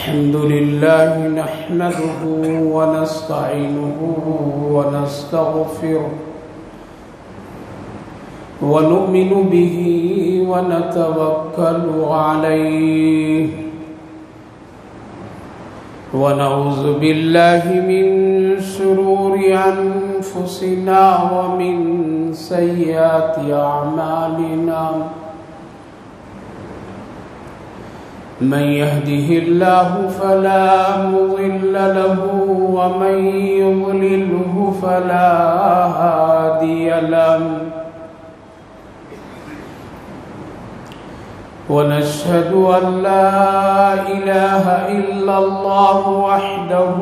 الحمد لله نحمده ونستعينه ونستغفره ونؤمن به ونتوكل عليه ونعوذ بالله من شرور أنفسنا ومن سيئات أعمالنا من يهده الله فلا مضل له ومن يضلله فلا هادي له ونشهد أن لا إله إلا الله وحده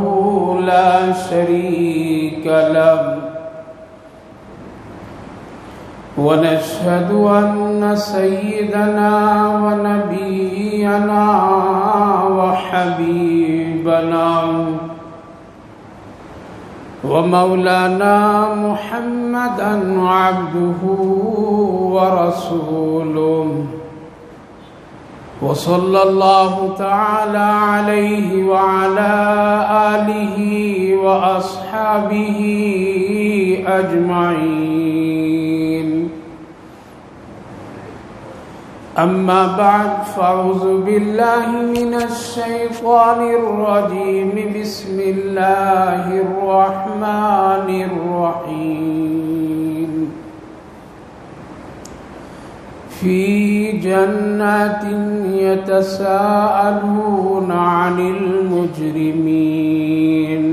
لا شريك له ونشهد أن سيدنا ونبينا وحبيبنا ومولانا محمدا عبده ورسوله وصلى الله تعالى عليه وعلى آله وأصحابه أجمعين أما بعد فأعوذ بالله من الشيطان الرجيم بسم الله الرحمن الرحيم في جنات يتساءلون عن المجرمين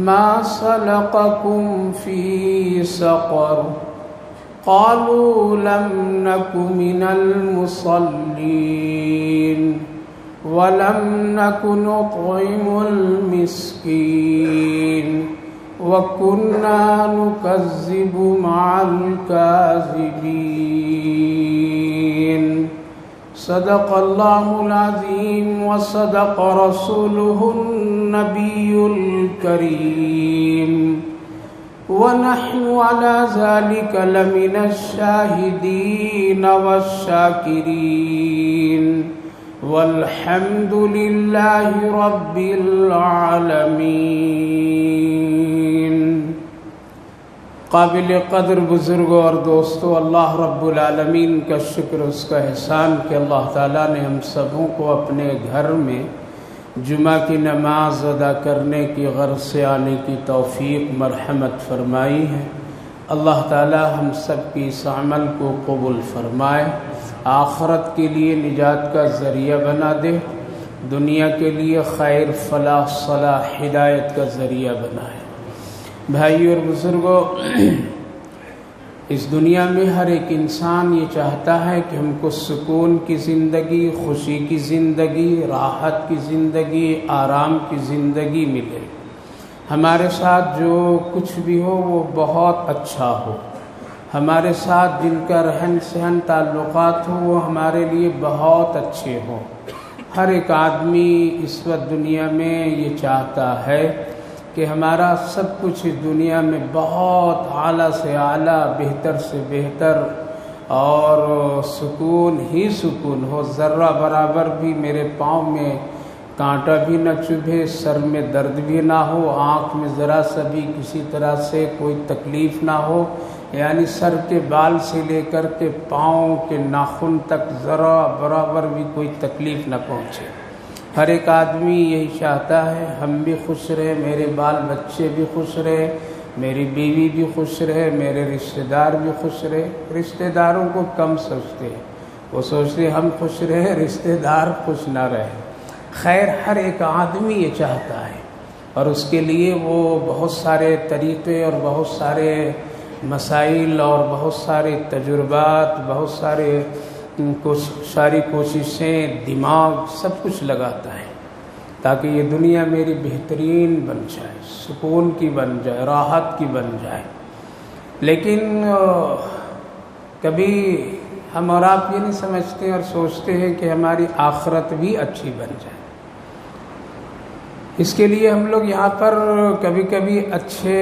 ما سلككم في سقر قالوا لم نك من المصلين ولم نك نطعم المسكين وكنا نكذب مع الكاذبين صدق الله العظيم وصدق رسوله النبي الكريم ونحن على ذلك لمن الشاهدين والشاكرين والحمد لله رب العالمین۔ قابل قدر بزرگوں اور دوستوں، اللہ رب العالمین کا شکر، اس کا احسان کہ اللہ تعالیٰ نے ہم سبوں کو اپنے گھر میں جمعہ کی نماز ادا کرنے کی غرض سے آنے کی توفیق مرحمت فرمائی ہے۔ اللہ تعالیٰ ہم سب کی اس عمل کو قبول فرمائے، آخرت کے لیے نجات کا ذریعہ بنا دے، دنیا کے لیے خیر، فلاح، صلاح، ہدایت کا ذریعہ بنائے۔ بھائیو اور بزرگوں، اس دنیا میں ہر ایک انسان یہ چاہتا ہے کہ ہم کو سکون کی زندگی، خوشی کی زندگی، راحت کی زندگی، آرام کی زندگی ملے، ہمارے ساتھ جو کچھ بھی ہو وہ بہت اچھا ہو، ہمارے ساتھ جن کا رہن سہن تعلقات ہو وہ ہمارے لیے بہت اچھے ہوں۔ ہر ایک آدمی اس وقت دنیا میں یہ چاہتا ہے کہ ہمارا سب کچھ اس دنیا میں بہت اعلیٰ سے اعلیٰ، بہتر سے بہتر اور سکون ہی سکون ہو، ذرہ برابر بھی میرے پاؤں میں کانٹا بھی نہ چبھے، سر میں درد بھی نہ ہو، آنکھ میں ذرا سا بھی کسی طرح سے کوئی تکلیف نہ ہو، یعنی سر کے بال سے لے کر کے پاؤں کے ناخن تک ذرا برابر بھی کوئی تکلیف نہ پہنچے۔ ہر ایک آدمی یہی چاہتا ہے ہم بھی خوش رہے، میرے بال بچے بھی خوش رہے، میری بیوی بھی خوش رہے، میرے رشتہ دار بھی خوش رہے۔ رشتہ داروں کو کم سوچتے ہیں، وہ سوچتے ہم خوش رہے، رشتہ دار خوش نہ رہے۔ خیر، ہر ایک آدمی یہ چاہتا ہے اور اس کے لیے وہ بہت سارے طریقے اور بہت سارے مسائل اور بہت سارے تجربات، بہت ساری کوششیں، دماغ، سب کچھ لگاتا ہے تاکہ یہ دنیا میری بہترین بن جائے، سکون کی بن جائے، راحت کی بن جائے۔ لیکن کبھی ہم اور آپ یہ نہیں سمجھتے اور سوچتے ہیں کہ ہماری آخرت بھی اچھی بن جائے۔ اس کے لیے ہم لوگ یہاں پر کبھی کبھی اچھے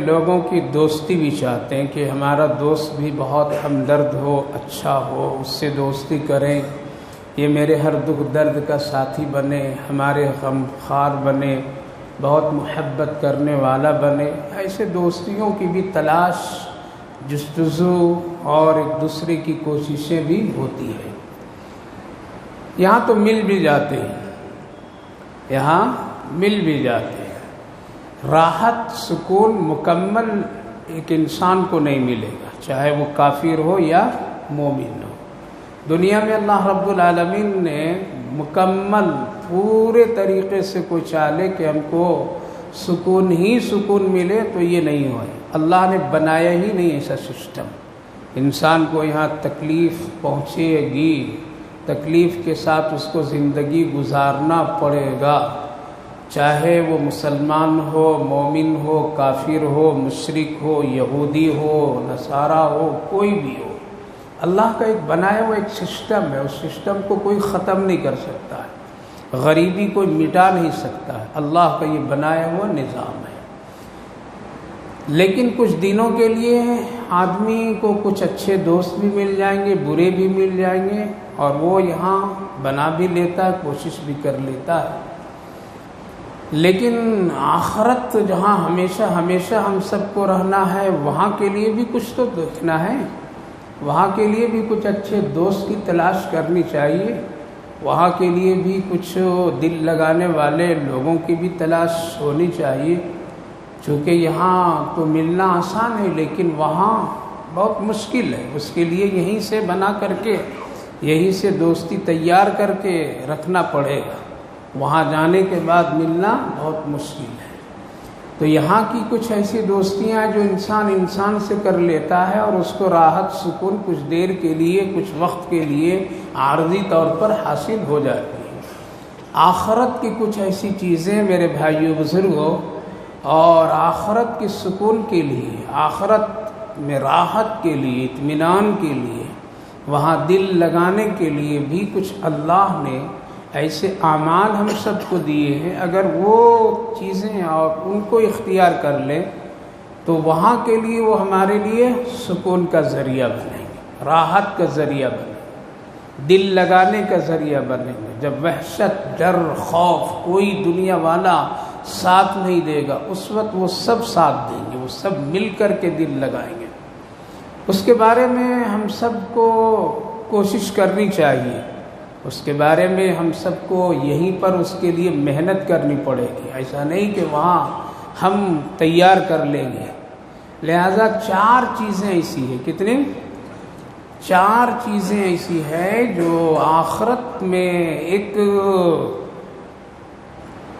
لوگوں کی دوستی بھی چاہتے ہیں کہ ہمارا دوست بھی بہت ہمدرد ہو، اچھا ہو، اس سے دوستی کریں، یہ میرے ہر دکھ درد کا ساتھی بنے، ہمارے غم خوار بنے، بہت محبت کرنے والا بنے۔ ایسے دوستیوں کی بھی تلاش، جستجو اور ایک دوسرے کی کوششیں بھی ہوتی ہیں۔ یہاں تو مل بھی جاتے ہیں، یہاں مل بھی جاتے ہیں۔ راحت سکون مکمل ایک انسان کو نہیں ملے گا، چاہے وہ کافر ہو یا مومن ہو۔ دنیا میں اللہ رب العالمین نے مکمل پورے طریقے سے کوئی چاہے کہ ہم کو سکون ہی سکون ملے تو یہ نہیں ہوا۔ اللہ نے بنایا ہی نہیں ایسا سسٹم۔ انسان کو یہاں تکلیف پہنچے گی، تکلیف کے ساتھ اس کو زندگی گزارنا پڑے گا، چاہے وہ مسلمان ہو، مومن ہو، کافر ہو، مشرک ہو، یہودی ہو، نصارہ ہو، کوئی بھی ہو۔ اللہ کا ایک بنایا ہوا ایک سسٹم ہے، اس سسٹم کو کوئی ختم نہیں کر سکتا ہے، غریبی کوئی مٹا نہیں سکتا ہے، اللہ کا یہ بنایا ہوا نظام ہے۔ لیکن کچھ دنوں کے لیے آدمی کو کچھ اچھے دوست بھی مل جائیں گے، برے بھی مل جائیں گے، اور وہ یہاں بنا بھی لیتا ہے، کوشش بھی کر لیتا ہے۔ لیکن آخرت جہاں ہمیشہ ہمیشہ ہم سب کو رہنا ہے، وہاں کے لیے بھی کچھ تو دیکھنا ہے، وہاں کے لیے بھی کچھ اچھے دوست کی تلاش کرنی چاہیے، وہاں کے لیے بھی کچھ دل لگانے والے لوگوں کی بھی تلاش ہونی چاہیے، چونکہ یہاں تو ملنا آسان ہے لیکن وہاں بہت مشکل ہے۔ اس کے لیے یہیں سے بنا کر کے، یہیں سے دوستی تیار کر کے رکھنا پڑے گا، وہاں جانے کے بعد ملنا بہت مشکل ہے۔ تو یہاں کی کچھ ایسی دوستیاں جو انسان سے کر لیتا ہے اور اس کو راحت سکون کچھ دیر کے لیے، کچھ وقت کے لیے عارضی طور پر حاصل ہو جاتی ہے۔ آخرت کی کچھ ایسی چیزیں میرے بھائیو بزرگوں، اور آخرت کے سکون کے لیے، آخرت میں راحت کے لیے، اطمینان کے لیے، وہاں دل لگانے کے لیے بھی کچھ اللہ نے ایسے اعمال ہم سب کو دیے ہیں۔ اگر وہ چیزیں اور ان کو اختیار کر لیں تو وہاں کے لیے وہ ہمارے لیے سکون کا ذریعہ بنیں گے، راحت کا ذریعہ بنیں گے، دل لگانے کا ذریعہ بنیں گے۔ جب وحشت، ڈر، خوف کوئی دنیا والا ساتھ نہیں دے گا، اس وقت وہ سب ساتھ دیں گے، وہ سب مل کر کے دل لگائیں گے۔ اس کے بارے میں ہم سب کو کوشش کرنی چاہیے، اس کے بارے میں ہم سب کو یہیں پر اس کے لیے محنت کرنی پڑے گی۔ ایسا نہیں کہ وہاں ہم تیار کر لیں گے۔ لہذا 4 چیزیں ایسی ہیں، کتنی؟ 4 چیزیں ایسی ہیں جو آخرت میں ایک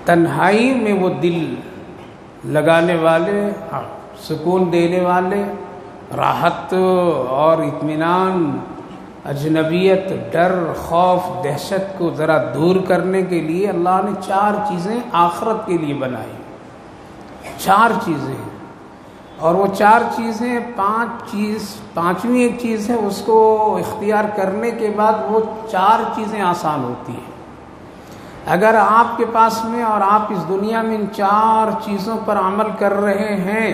تنہائی میں وہ دل لگانے والے، سکون دینے والے، راحت اور اطمینان، اجنبیت، ڈر، خوف، دہشت کو ذرا دور کرنے کے لیے اللہ نے 4 چیزیں آخرت کے لیے بنائی۔ 4 چیزیں، اور وہ 4 چیزیں، 5ویں ایک چیز ہے، اس کو اختیار کرنے کے بعد وہ 4 چیزیں آسان ہوتی ہیں۔ اگر آپ کے پاس میں اور آپ اس دنیا میں ان 4 چیزوں پر عمل کر رہے ہیں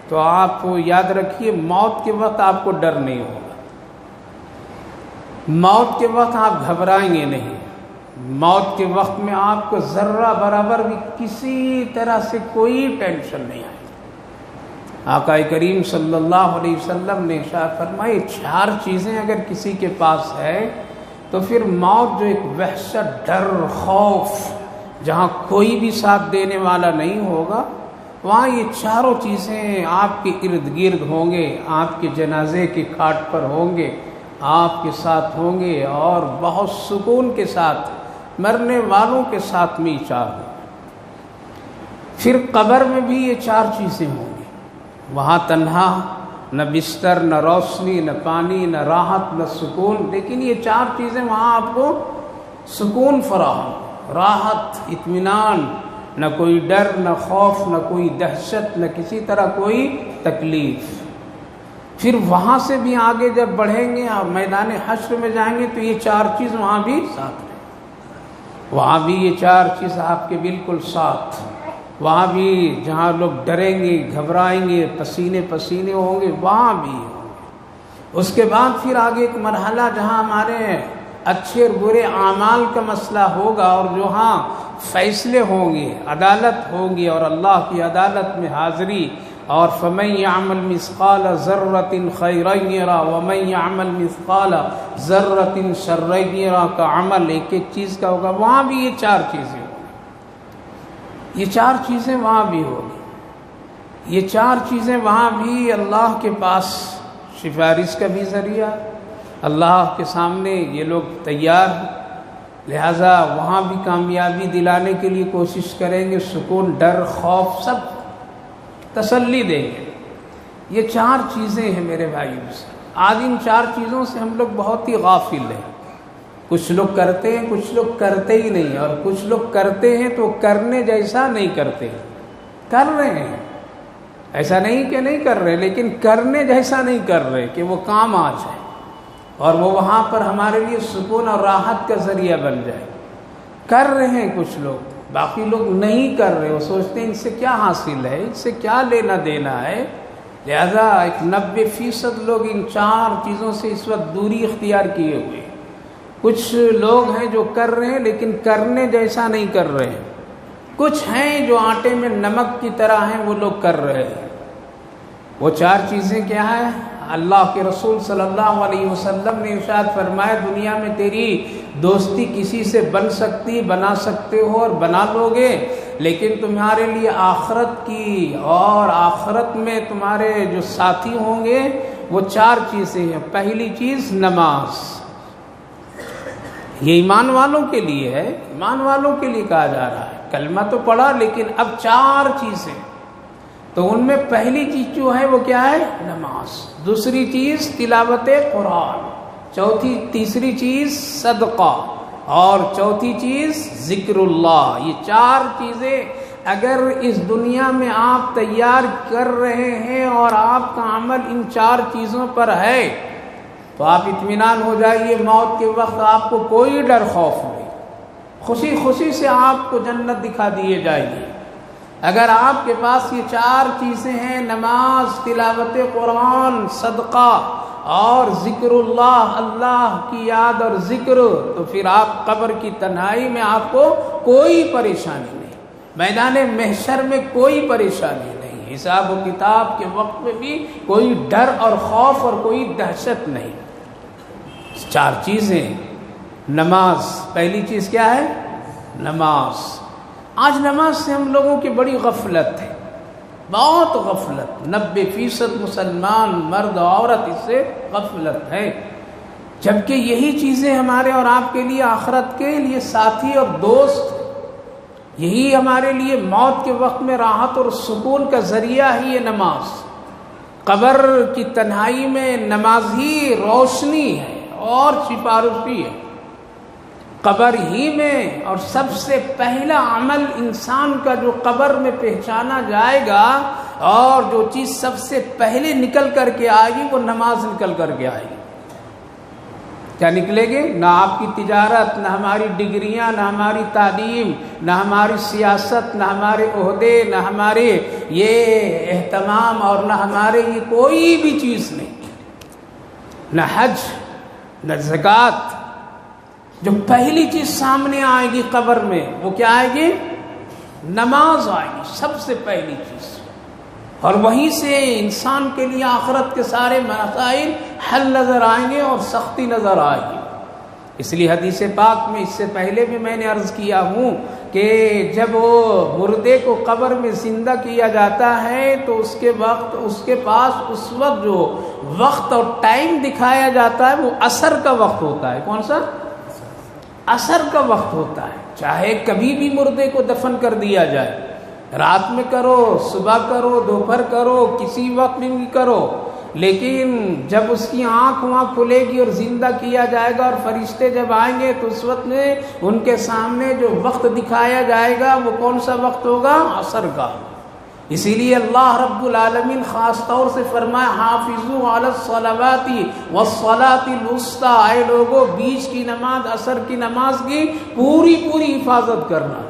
تو آپ یاد رکھیے موت کے وقت آپ کو ڈر نہیں ہوگا، موت کے وقت آپ گھبرائیں گے نہیں، موت کے وقت میں آپ کو ذرہ برابر بھی کسی طرح سے کوئی ٹینشن نہیں آئے۔ آقا کریم صلی اللہ علیہ وسلم نے ارشاد فرمایا 4 چیزیں اگر کسی کے پاس ہے تو پھر موت جو ایک وحشت، ڈر، خوف، جہاں کوئی بھی ساتھ دینے والا نہیں ہوگا، وہاں یہ 4 چیزیں آپ کے ارد گرد ہوں گے، آپ کے جنازے کے کھاٹ پر ہوں گے، آپ کے ساتھ ہوں گے، اور بہت سکون کے ساتھ مرنے والوں کے ساتھ میں 4 ہوں گے۔ پھر قبر میں بھی یہ 4 چیزیں ہوں گی، وہاں تنہا، نہ بستر، نہ روشنی، نہ پانی، نہ راحت، نہ سکون، لیکن یہ 4 چیزیں وہاں آپ کو سکون فراہم، راحت، اطمینان، نہ کوئی ڈر، نہ خوف، نہ کوئی دہشت، نہ کسی طرح کوئی تکلیف۔ پھر وہاں سے بھی آگے جب بڑھیں گے اور میدان حشر میں جائیں گے تو یہ 4 چیز وہاں بھی ساتھ رہیں، وہاں بھی یہ 4 چیز آپ کے بالکل ساتھ، وہاں بھی جہاں لوگ ڈریں گے، گھبرائیں گے، پسینے پسینے ہوں گے، وہاں بھی ہوں گے۔ اس کے بعد پھر آگے ایک مرحلہ جہاں ہمارے اچھے اور برے اعمال کا مسئلہ ہوگا، اور جو ہاں فیصلے ہوں گے، عدالت ہوگی اور اللہ کی عدالت میں حاضری، اور فَمَن يَعْمَلْ مِثْقَالَ ذَرَّةٍ خَيْرًا يَرَهُ وَمَن يَعْمَلْ مِثْقَالَ ذَرَّةٍ شَرًّا يَرَهُ کا عمل ایک ایک چیز کا ہوگا، وہاں بھی یہ چار چیزیں ہوگی، یہ چار چیزیں وہاں بھی ہوگی، یہ چار چیزیں وہاں بھی اللہ کے پاس سفارش کا بھی ذریعہ، اللہ کے سامنے یہ لوگ تیار ہیں، لہذا وہاں بھی کامیابی دلانے کے لیے کوشش کریں گے، سکون، ڈر، خوف سب تسلی دیں گے۔ یہ چار چیزیں ہیں میرے بھائیوں سے، آج ان چار چیزوں سے ہم لوگ بہت ہی غافل ہیں۔ کچھ لوگ کرتے ہیں، کچھ لوگ کرتے ہی نہیں، اور کچھ لوگ کرتے ہیں تو کرنے جیسا نہیں کرتے، کر رہے ہیں، ایسا نہیں کہ نہیں کر رہے، لیکن کرنے جیسا نہیں کر رہے کہ وہ کام آ جائے اور وہ وہاں پر ہمارے لیے سکون اور راحت کا ذریعہ بن جائے۔ کر رہے ہیں کچھ لوگ، باقی لوگ نہیں کر رہے، وہ سوچتے ہیں ان سے کیا حاصل ہے، ان سے کیا لینا دینا ہے، لہذا 90% لوگ ان چار چیزوں سے اس وقت دوری اختیار کیے ہوئے ہیں۔ کچھ لوگ ہیں جو کر رہے ہیں لیکن کرنے جیسا نہیں کر رہے ہیں، کچھ ہیں جو آٹے میں نمک کی طرح ہیں، وہ لوگ کر رہے ہیں۔ وہ چار چیزیں کیا ہیں؟ اللہ کے رسول صلی اللہ علیہ وسلم نے ارشاد فرمایا، دنیا میں تیری دوستی کسی سے بن سکتی، بنا سکتے ہو اور بنا لو گے، لیکن تمہارے لیے آخرت کی اور آخرت میں تمہارے جو ساتھی ہوں گے وہ چار چیزیں ہیں۔ پہلی چیز نماز، یہ ایمان والوں کے لیے ہے، ایمان والوں کے لیے کہا جا رہا ہے، کلمہ تو پڑھا لیکن اب چار چیزیں، تو ان میں پہلی چیز جو ہے وہ کیا ہے؟ نماز، دوسری چیز تلاوت قرآن، تیسری چیز صدقہ، اور چوتھی چیز ذکر اللہ۔ یہ چار چیزیں اگر اس دنیا میں آپ تیار کر رہے ہیں اور آپ کا عمل ان چار چیزوں پر ہے تو آپ اطمینان ہو جائیے، موت کے وقت آپ کو کوئی ڈر خوف نہیں، خوشی خوشی سے آپ کو جنت دکھا دیے جائے گی۔ اگر آپ کے پاس یہ چار چیزیں ہیں، نماز، تلاوت قرآن، صدقہ اور ذکر اللہ، اللہ کی یاد اور ذکر، تو پھر آپ قبر کی تنہائی میں آپ کو کوئی پریشانی نہیں، میدان محشر میں کوئی پریشانی نہیں، حساب و کتاب کے وقت میں بھی کوئی ڈر اور خوف اور کوئی دہشت نہیں۔ چار چیزیں، نماز، پہلی چیز کیا ہے؟ نماز۔ آج نماز سے ہم لوگوں کی بڑی غفلت ہے، بہت غفلت، 90% مسلمان مرد عورت اس سے غفلت ہے، جبکہ یہی چیزیں ہمارے اور آپ کے لیے آخرت کے لیے ساتھی اور دوست، یہی ہمارے لیے موت کے وقت میں راحت اور سکون کا ذریعہ ہی یہ نماز۔ قبر کی تنہائی میں نماز ہی روشنی ہے اور سفارشی ہے، قبر ہی میں، اور سب سے پہلا عمل انسان کا جو قبر میں پہچانا جائے گا اور جو چیز سب سے پہلے نکل کر کے آئے گی وہ نماز نکل کر کے آئے گی۔ کیا نکلے گی؟ نہ آپ کی تجارت، نہ ہماری ڈگریاں، نہ ہماری تعلیم، نہ ہماری سیاست، نہ ہمارے عہدے، نہ ہمارے یہ اہتمام، اور نہ ہمارے یہ کوئی بھی چیز نہیں، نہ حج، نہ زکوٰۃ۔ جو پہلی چیز سامنے آئے گی قبر میں وہ کیا آئے گی؟ نماز آئے گی، سب سے پہلی چیز، اور وہیں سے انسان کے لیے آخرت کے سارے مسائل حل نظر آئیں گے اور سختی نظر آئے گی۔ اس لیے حدیث پاک میں، اس سے پہلے بھی میں نے عرض کیا ہوں کہ جب وہ مردے کو قبر میں زندہ کیا جاتا ہے تو اس کے وقت اس کے پاس اس وقت جو وقت اور ٹائم دکھایا جاتا ہے وہ عصر کا وقت ہوتا ہے۔ کون سا؟ عصر کا وقت ہوتا ہے۔ چاہے کبھی بھی مردے کو دفن کر دیا جائے، رات میں کرو، صبح کرو، دوپہر کرو، کسی وقت بھی کرو، لیکن جب اس کی آنکھ وہاں کھلے گی اور زندہ کیا جائے گا اور فرشتے جب آئیں گے تو اس وقت میں ان کے سامنے جو وقت دکھایا جائے گا وہ کون سا وقت ہوگا؟ عصر کا۔ اسی لیے اللہ رب العالمین خاص طور سے فرمایا حافظوا علی الصلوات والصلاۃ الوسطی، اے لوگوں بیچ کی نماز، عصر کی نماز کی پوری حفاظت کرنا۔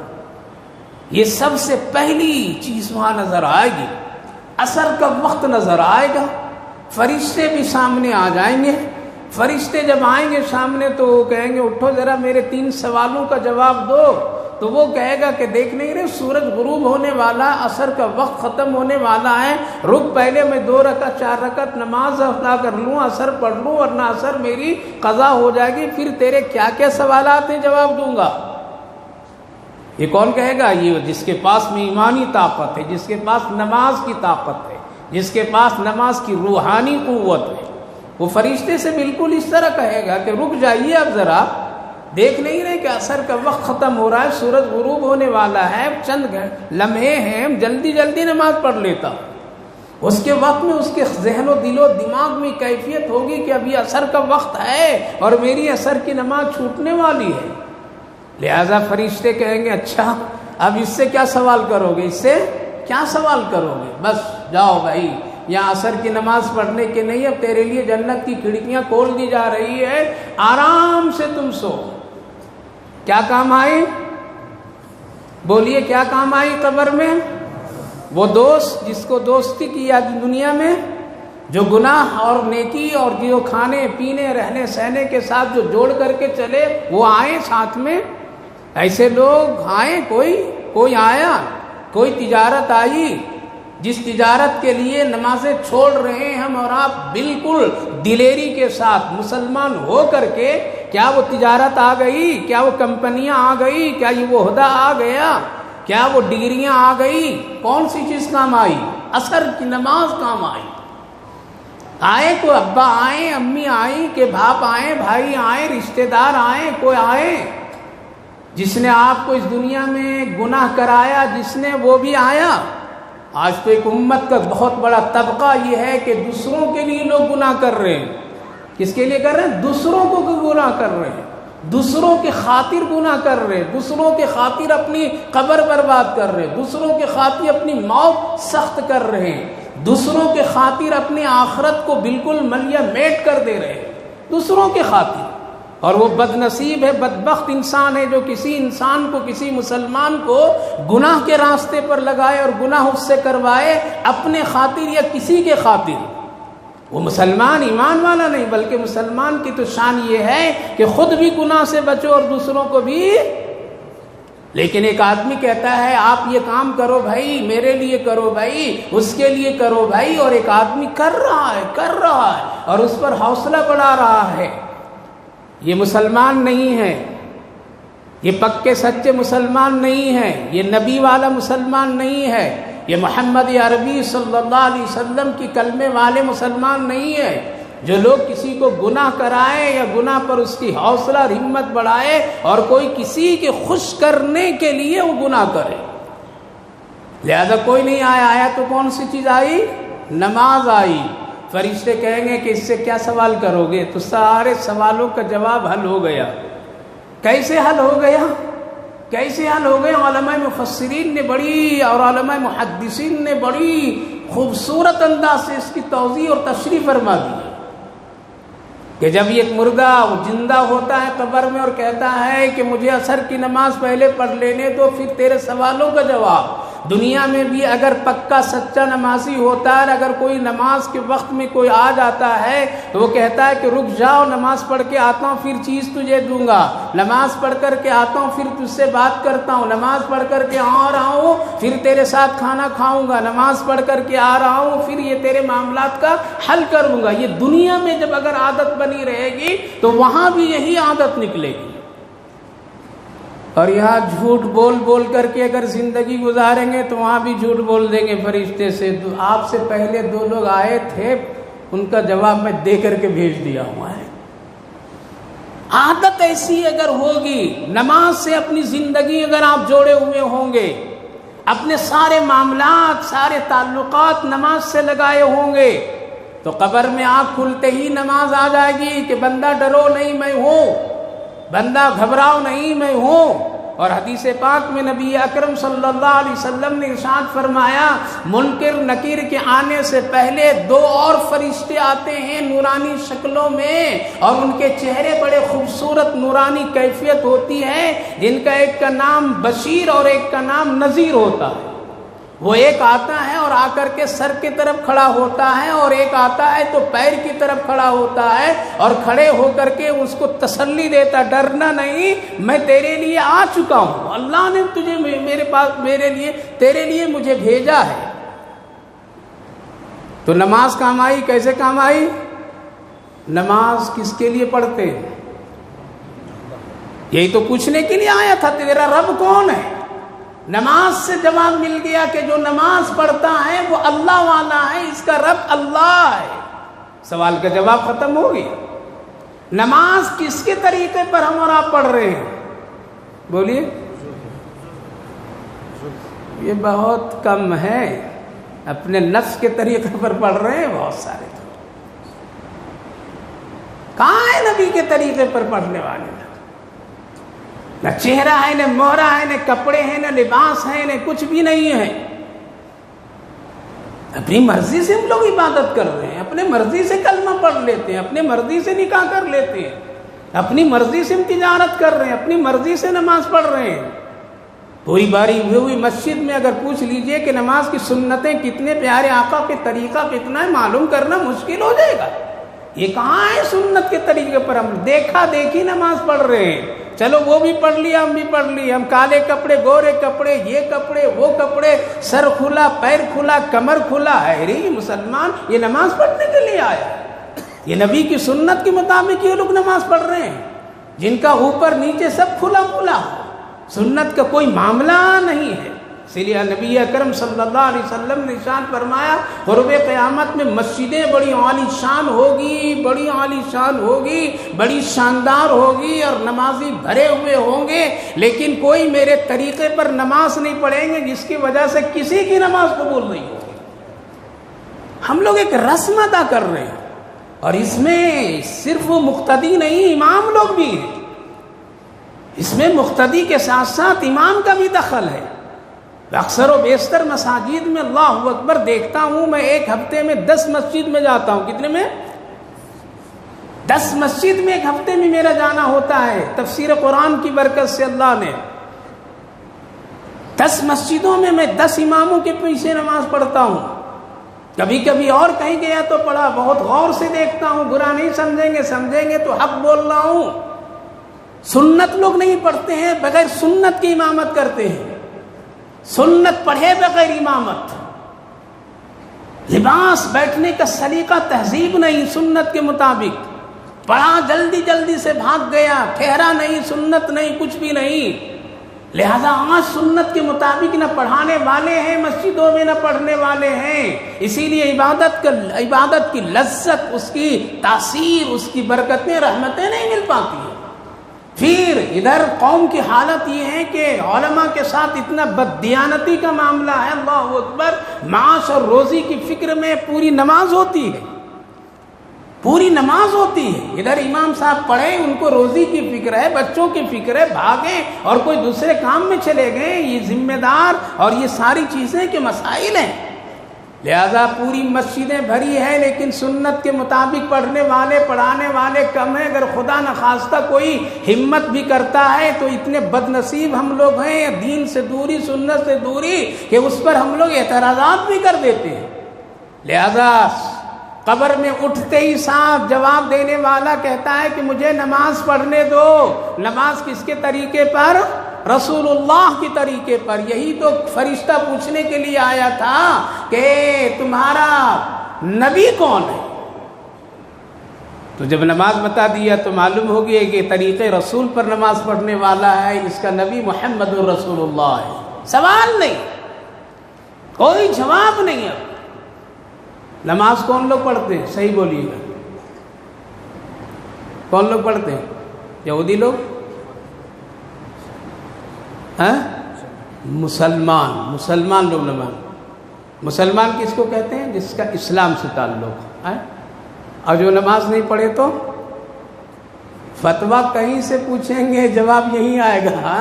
یہ سب سے پہلی چیز وہاں نظر آئے گی، عصر کا وقت نظر آئے گا، فرشتے بھی سامنے آ جائیں گے، فرشتے جب آئیں گے سامنے تو وہ کہیں گے اٹھو ذرا میرے 3 سوالوں کا جواب دو. تو وہ کہے گا کہ دیکھ نہیں رہے سورج غروب ہونے والا، عصر کا وقت ختم ہونے والا ہے، رک پہلے میں 2 رکعت 4 رکعت نماز ادا کر لوں، عصر پڑھ لوں، ورنہ عصر میری قضا ہو جائے گی، پھر تیرے کیا کیا سوالات ہیں جواب دوں گا. یہ کون کہے گا؟ یہ جس کے پاس میں ایمانی طاقت ہے، جس کے پاس نماز کی طاقت ہے، جس کے پاس نماز کی روحانی قوت ہے. وہ فرشتے سے بالکل اس طرح کہے گا کہ رک جائیے اب ذرا، دیکھ نہیں رہے کہ عصر کا وقت ختم ہو رہا ہے، سورج غروب ہونے والا ہے، چند لمحے ہیں، جلدی جلدی نماز پڑھ لیتا. اس کے وقت میں اس کے ذہن و دل و دماغ میں کیفیت ہوگی کہ ابھی عصر کا وقت ہے اور میری عصر کی نماز چھوٹنے والی ہے. لہذا فرشتے کہیں گے اچھا اب اس سے کیا سوال کرو گے، اس سے کیا سوال کرو گے، بس جاؤ بھائی یہاں عصر کی نماز پڑھنے کے نہیں، اب تیرے لیے جنت کی کھڑکیاں کھول دی جا رہی ہے، آرام سے تم سو. کیا کام آئی؟ بولیے کیا کام آئی قبر میں؟ وہ دوست جس کو دوستی کی دنیا میں، جو گناہ اور نیکی اور جو کھانے پینے رہنے سہنے کے ساتھ جو جوڑ کر کے چلے وہ آئے ساتھ میں. ایسے لوگ آئے، کوئی آیا، کوئی تجارت آئی جس تجارت کے لیے نمازیں چھوڑ رہے ہیں ہم اور آپ بالکل دلیری کے ساتھ مسلمان ہو کر کے، کیا وہ تجارت آ گئی؟ کیا وہ کمپنیاں آ گئی؟ کیا یہ وہ عہدہ آ گیا؟ کیا وہ ڈگریاں آ گئی؟ کون سی چیز کام آئی؟ عصر کی نماز کام آئی. آئے کوئی ابا آئے، امی آئیں، کہ باپ آئیں، بھائی آئیں، رشتہ دار آئیں، کوئی آئے جس نے آپ کو اس دنیا میں گناہ کرایا، جس نے وہ بھی آیا. آج تو ایک امت کا بہت بڑا طبقہ یہ ہے کہ دوسروں کے لیے لوگ گناہ کر رہے ہیں. کس کے لیے کر رہے ہیں؟ دوسروں کو گناہ کر رہے ہیں، دوسروں کے خاطر گناہ کر رہے ہیں، دوسروں کے خاطر اپنی قبر برباد کر رہے ہیں، دوسروں کے خاطر اپنی موت سخت کر رہے ہیں، دوسروں کے خاطر اپنی آخرت کو بالکل ملیہ میٹ کر دے رہے ہیں، دوسروں کے خاطر. اور وہ بد نصیب ہے، بدبخت انسان ہے جو کسی انسان کو، کسی مسلمان کو گناہ کے راستے پر لگائے اور گناہ اس سے کروائے اپنے خاطر یا کسی کے خاطر. وہ مسلمان ایمان والا نہیں، بلکہ مسلمان کی تو شان یہ ہے کہ خود بھی گناہ سے بچو اور دوسروں کو بھی. لیکن ایک آدمی کہتا ہے آپ یہ کام کرو بھائی، میرے لیے کرو بھائی، اس کے لیے کرو بھائی، اور ایک آدمی کر رہا ہے اور اس پر حوصلہ بڑھا رہا ہے. یہ مسلمان نہیں ہے، یہ پکے سچے مسلمان نہیں ہے، یہ نبی والا مسلمان نہیں ہے، یہ محمد عربی صلی اللہ علیہ وسلم کی کلمے والے مسلمان نہیں ہے. جو لوگ کسی کو گناہ کرائے یا گناہ پر اس کی حوصلہ اور ہمت بڑھائے اور کوئی کسی کے خوش کرنے کے لیے وہ گناہ کرے. لہذا کوئی نہیں آیا تو کون سی چیز آئی؟ نماز آئی. فرشتے کہیں گے کہ اس سے کیا سوال کرو گے؟ تو سارے سوالوں کا جواب حل ہو گیا. کیسے حل ہو گیا؟ کیسے حل ہو گیا؟ علماء مفسرین نے بڑی اور علماء محدثین نے بڑی خوبصورت انداز سے اس کی توضیح اور تشریح فرما دی کہ جب یہ مردہ زندہ ہوتا ہے قبر میں اور کہتا ہے کہ مجھے عصر کی نماز پہلے پڑھ لینے دو، پھر تیرے سوالوں کا جواب. دنیا میں بھی اگر پکا سچا نمازی ہوتا ہے، اگر کوئی نماز کے وقت میں کوئی آ جاتا ہے تو وہ کہتا ہے کہ رک جاؤ، نماز پڑھ کے آتا ہوں پھر چیز تجھے دوں گا، نماز پڑھ کر کے آتا ہوں پھر تجھ سے بات کرتا ہوں، نماز پڑھ کر کے آ رہا ہوں پھر تیرے ساتھ کھانا کھاؤں گا، نماز پڑھ کر کے آ رہا ہوں پھر یہ تیرے معاملات کا حل کروں گا. یہ دنیا میں جب اگر عادت بنی رہے گی تو وہاں بھی یہی عادت نکلے گی. اور یہاں جھوٹ بول کر کے اگر زندگی گزاریں گے تو وہاں بھی جھوٹ بول دیں گے فرشتے سے. آپ سے پہلے 2 لوگ آئے تھے، ان کا جواب میں دے کر کے بھیج دیا ہوا ہے. عادت ایسی اگر ہوگی، نماز سے اپنی زندگی اگر آپ جوڑے ہوئے ہوں گے، اپنے سارے معاملات سارے تعلقات نماز سے لگائے ہوں گے، تو قبر میں آنکھ کھلتے ہی نماز آ جائے گی کہ بندہ ڈرو نہیں میں ہوں، بندہ گھبراؤ نہیں میں ہوں. اور حدیث پاک میں نبی اکرم صلی اللہ علیہ وسلم نے ارشاد فرمایا منکر نکیر کے آنے سے پہلے 2 اور فرشتے آتے ہیں نورانی شکلوں میں، اور ان کے چہرے بڑے خوبصورت نورانی کیفیت ہوتی ہے، جن کا ایک کا نام بشیر اور ایک کا نام نذیر ہوتا ہے. وہ ایک آتا ہے اور آ کر کے سر کی طرف کھڑا ہوتا ہے، اور ایک آتا ہے تو پیر کی طرف کھڑا ہوتا ہے، اور کھڑے ہو کر کے اس کو تسلی دیتا، ڈرنا نہیں، میں تیرے لیے آ چکا ہوں، اللہ نے تجھے تیرے لیے مجھے بھیجا ہے۔ تو نماز کام آئی، کیسے کام آئی؟ نماز کس کے لیے پڑھتے ہیں؟ یہی تو پوچھنے کے لیے آیا تھا، تیرا رب کون ہے؟ نماز سے جواب مل گیا کہ جو نماز پڑھتا ہے وہ اللہ والا ہے، اس کا رب اللہ ہے۔ سوال کا جواب ختم ہو گیا۔ نماز کس کے طریقے پر ہم اور آپ پڑھ رہے ہیں؟ بولیے۔ یہ بہت کم ہے، اپنے نفس کے طریقے پر پڑھ رہے ہیں بہت سارے۔ کہاں ہے نبی کے طریقے پر پڑھنے والے؟ نہ چہرہ ہے، نہ مہرہ ہے، نہ کپڑے ہیں، نہ لباس ہے، نہ کچھ بھی نہیں ہے۔ اپنی مرضی سے ہم لوگ عبادت کر رہے ہیں، اپنے مرضی سے کلمہ پڑھ لیتے ہیں، اپنے مرضی سے نکاح کر لیتے ہیں، اپنی مرضی سے ہم تجارت کر رہے ہیں، اپنی مرضی سے نماز پڑھ رہے ہیں۔ پوری باری ہوئی مسجد میں اگر پوچھ لیجئے کہ نماز کی سنتیں کتنے، پیارے آقا کے طریقہ کتنا ہے، معلوم کرنا مشکل ہو جائے گا۔ یہ کہاں ہے سنت کے طریقے پر؟ ہم دیکھا دیکھی نماز پڑھ رہے ہیں۔ چلو وہ بھی پڑھ لیا، ہم بھی پڑھ لی، ہم کالے کپڑے، گورے کپڑے، یہ کپڑے، وہ کپڑے، سر کھلا، پیر کھلا، کمر کھلا ہے رہی مسلمان، یہ نماز پڑھنے کے لیے آیا۔ یہ نبی کی سنت کے مطابق یہ لوگ نماز پڑھ رہے ہیں، جن کا اوپر نیچے سب کھلا کھلا، سنت کا کوئی معاملہ نہیں ہے۔ اسی لیے نبی اکرم صلی اللہ علیہ وسلم نے ارشاد فرمایا، قرب قیامت میں مسجدیں بڑی عالی شان ہوگی، بڑی عالی شان ہوگی، بڑی شاندار ہوگی، اور نمازی بھرے ہوئے ہوں گے، لیکن کوئی میرے طریقے پر نماز نہیں پڑھیں گے، جس کی وجہ سے کسی کی نماز قبول نہیں ہوگی۔ ہم لوگ ایک رسم ادا کر رہے ہیں، اور اس میں صرف وہ مقتدی نہیں، امام لوگ بھی ہیں۔ اس میں مقتدی کے ساتھ ساتھ امام کا بھی دخل ہے۔ اکثر و بیشتر مساجد میں اللہ اکبر دیکھتا ہوں، میں ایک ہفتے میں 10 مسجد میں جاتا ہوں۔ کتنے میں؟ 10 مسجد میں ایک ہفتے میں میرا جانا ہوتا ہے، تفسیر قرآن کی برکت سے اللہ نے 10 مسجدوں میں 10 اماموں کے پیچھے نماز پڑھتا ہوں۔ کبھی کبھی اور کہیں گیا تو پڑھا، بہت غور سے دیکھتا ہوں، برا نہیں سمجھیں گے تو حق بول رہا ہوں۔ سنت لوگ نہیں پڑھتے ہیں، بغیر سنت کی امامت کرتے ہیں، سنت پڑھے بغیر امامت۔ لباس، بیٹھنے کا سلیقہ، تہذیب نہیں سنت کے مطابق، پڑھا جلدی جلدی سے بھاگ گیا، ٹھہرا نہیں، سنت نہیں، کچھ بھی نہیں۔ لہذا آج سنت کے مطابق نہ پڑھانے والے ہیں مسجدوں میں، نہ پڑھنے والے ہیں، اسی لیے عبادت کی لذت، اس کی تاثیر، اس کی برکتیں، رحمتیں نہیں مل پاتی ہیں۔ پھر ادھر قوم کی حالت یہ ہے کہ علماء کے ساتھ اتنا بددیانتی کا معاملہ ہے، اللہ اکبر، معاش اور روزی کی فکر میں پوری نماز ہوتی ہے، پوری نماز ہوتی ہے، ادھر امام صاحب پڑھے، ان کو روزی کی فکر ہے، بچوں کی فکر ہے، بھاگیں اور کوئی دوسرے کام میں چلے گئے، یہ ذمہ دار اور یہ ساری چیزیں کے مسائل ہیں۔ لہذا پوری مسجدیں بھری ہیں، لیکن سنت کے مطابق پڑھنے والے، پڑھانے والے کم ہیں۔ اگر خدا نخواستہ کوئی ہمت بھی کرتا ہے تو اتنے بد نصیب ہم لوگ ہیں، دین سے دوری، سنت سے دوری، کہ اس پر ہم لوگ اعتراضات بھی کر دیتے ہیں۔ لہذا قبر میں اٹھتے ہی صاحب جواب دینے والا کہتا ہے کہ مجھے نماز پڑھنے دو۔ نماز کس کے طریقے پر؟ رسول اللہ کی طریقے پر۔ یہی تو فرشتہ پوچھنے کے لیے آیا تھا کہ تمہارا نبی کون ہے؟ تو جب نماز بتا دیا تو معلوم ہو گیا کہ طریقے رسول پر نماز پڑھنے والا ہے، اس کا نبی محمد رسول اللہ ہے۔ سوال نہیں، کوئی جواب نہیں۔ اب نماز کون لوگ پڑھتے ہیں؟ صحیح بولیے گا، کون لوگ پڑھتے ہیں؟ یہودی لوگ؟ مسلمان لوگ نماز۔ مسلمان کس کو کہتے ہیں؟ جس کا اسلام سے تعلق ہے۔ اور جو نماز نہیں پڑھے تو فتویٰ کہیں سے پوچھیں گے، جواب یہی آئے گا۔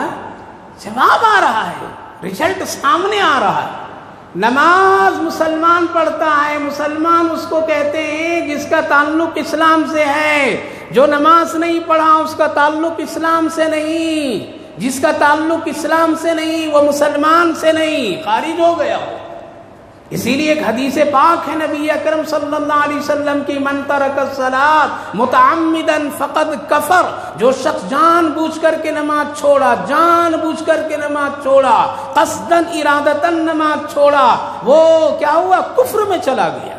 جواب آ رہا ہے، رزلٹ سامنے آ رہا ہے۔ نماز مسلمان پڑھتا ہے، مسلمان اس کو کہتے ہیں جس کا تعلق اسلام سے ہے۔ جو نماز نہیں پڑھا اس کا تعلق اسلام سے نہیں، جس کا تعلق اسلام سے نہیں وہ مسلمان سے نہیں، خارج ہو گیا ہو۔ اسی لیے ایک حدیث پاک ہے نبی اکرم صلی اللہ علیہ وسلم کی، من ترک الصلاۃ متعمدا فقد کفر، جو شخص جان بوجھ کر کے نماز چھوڑا، جان بوجھ کر کے نماز چھوڑا، قصدن ارادتن نماز چھوڑا، وہ کیا ہوا؟ کفر میں چلا گیا۔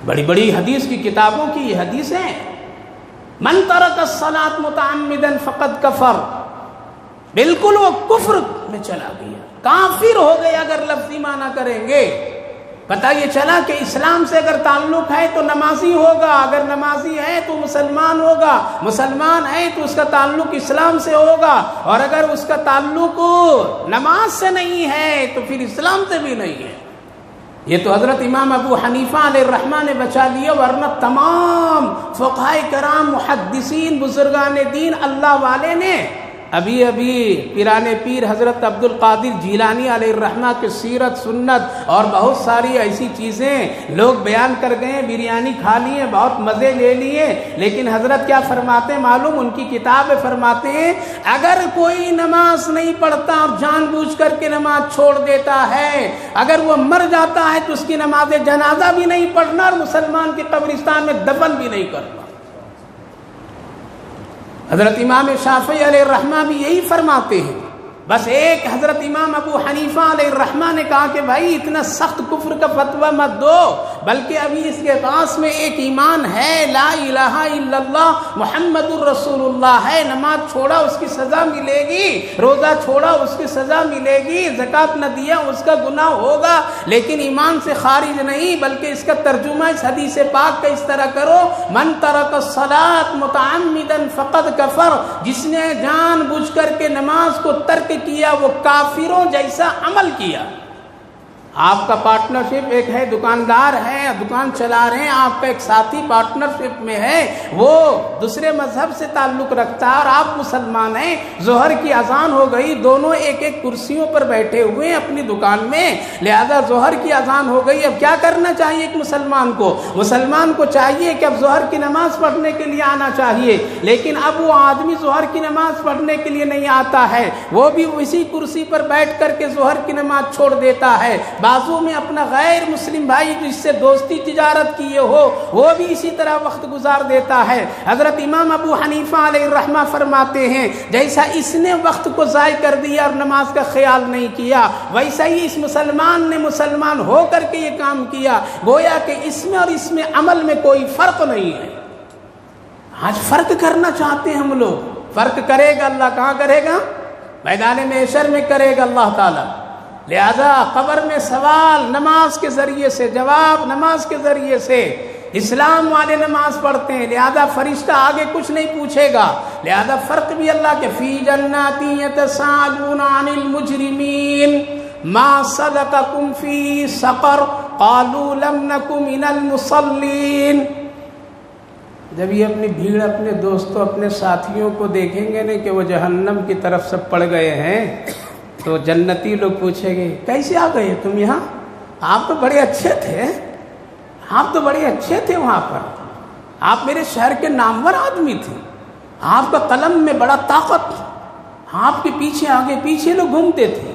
بڑی بڑی حدیث کی کتابوں کی یہ حدیث ہے، من ترک الصلاۃ متعمدا فقد کفر، بالکل وہ کفر میں چلا گیا، کافر ہو گیا اگر لفظی معنی کریں گے۔ پتہ یہ چلا کہ اسلام سے اگر تعلق ہے تو نمازی ہوگا، اگر نمازی ہے تو مسلمان ہوگا، مسلمان ہے تو اس کا تعلق اسلام سے ہوگا، اور اگر اس کا تعلق نماز سے نہیں ہے تو پھر اسلام سے بھی نہیں ہے۔ یہ تو حضرت امام ابو حنیفہ علیہ الرحمہ نے بچا لیا، ورنہ تمام فقہائے کرام، محدثین، بزرگان دین، اللہ والے نے ابھی پیران پیر حضرت عبد القادر جیلانی علیہ الرحمہ کی سیرت، سنت اور بہت ساری ایسی چیزیں لوگ بیان کر گئے، بریانی کھا لیے، بہت مزے لے لیے، لیکن حضرت کیا فرماتے ہیں معلوم؟ ان کی کتاب فرماتے ہیں اگر کوئی نماز نہیں پڑھتا اور جان بوجھ کر کے نماز چھوڑ دیتا ہے، اگر وہ مر جاتا ہے تو اس کی نماز جنازہ بھی نہیں پڑھنا اور مسلمان کے قبرستان میں دفن بھی نہیں کرنا۔ حضرت امام شافعی علیہ الرحمہ بھی یہی فرماتے ہیں۔ بس ایک حضرت امام ابو حنیفہ علیہ الرحمہ نے کہا کہ بھائی اتنا سخت کفر کا فتویٰ مت دو، بلکہ ابھی اس کے پاس میں ایک ایمان ہے، لا الہ الا اللہ محمد الرسول اللہ ہے، نماز چھوڑا اس کی سزا ملے گی، روزہ چھوڑا اس کی سزا ملے گی، زکوٰۃ نہ دیا اس کا گناہ ہوگا، لیکن ایمان سے خارج نہیں۔ بلکہ اس کا ترجمہ اس حدیث پاک کا اس طرح کرو، من ترک الصلاۃ متعمدا فقد کفر، جس نے جان بوجھ کر کے نماز کو ترک کیا وہ کافروں جیسا عمل کیا۔ آپ کا پارٹنرشپ ایک ہے، دکاندار ہے، دکان چلا رہے ہیں، آپ کا ایک ساتھی پارٹنرشپ میں ہے، وہ دوسرے مذہب سے تعلق رکھتا ہے اور آپ مسلمان ہیں، ظہر کی اذان ہو گئی، دونوں ایک ایک کرسیوں پر بیٹھے ہوئے ہیں اپنی دکان میں، لہذا ظہر کی اذان ہو گئی۔ اب کیا کرنا چاہیے ایک مسلمان کو؟ مسلمان کو چاہیے کہ اب ظہر کی نماز پڑھنے کے لیے آنا چاہیے، لیکن اب وہ آدمی ظہر کی نماز پڑھنے کے لیے نہیں آتا ہے، وہ بھی اسی کرسی پر بیٹھ کر کے ظہر کی نماز چھوڑ دیتا ہے، بازو میں اپنا غیر مسلم بھائی جو اس سے دوستی تجارت کیے ہو وہ بھی اسی طرح وقت گزار دیتا ہے۔ حضرت امام ابو حنیفہ علیہ الرحمہ فرماتے ہیں جیسا اس نے وقت کو ضائع کر دیا اور نماز کا خیال نہیں کیا، ویسا ہی اس مسلمان نے مسلمان ہو کر کے یہ کام کیا، گویا کہ اس میں اور اس میں عمل میں کوئی فرق نہیں ہے۔ آج فرق کرنا چاہتے ہیں ہم لوگ، فرق کرے گا اللہ کہاں کرے گا؟ میدان محشر میں کرے گا اللہ تعالیٰ۔ لہذا قبر میں سوال نماز کے ذریعے سے، جواب نماز کے ذریعے سے۔ اسلام والے نماز پڑھتے ہیں، لہذا فرشتہ آگے کچھ نہیں پوچھے گا، لہذا فرق بھی اللہ کے فی جنات یتساءلون عن المجرمین ما سلککم فی سقر قالوا لم نک من المصلین۔ جب یہ اپنی بھیڑ، اپنے دوستوں، اپنے ساتھیوں کو دیکھیں گے نا کہ وہ جہنم کی طرف سے پڑ گئے ہیں، تو جنتی لوگ پوچھیں گے کیسے آ گئے تم یہاں؟ آپ تو بڑے اچھے تھے، آپ تو بڑے اچھے تھے وہاں پر، آپ میرے شہر کے نامور آدمی تھے، آپ کا قلم میں بڑا طاقت تھا، آپ کے پیچھے آگے پیچھے لوگ گھومتے تھے،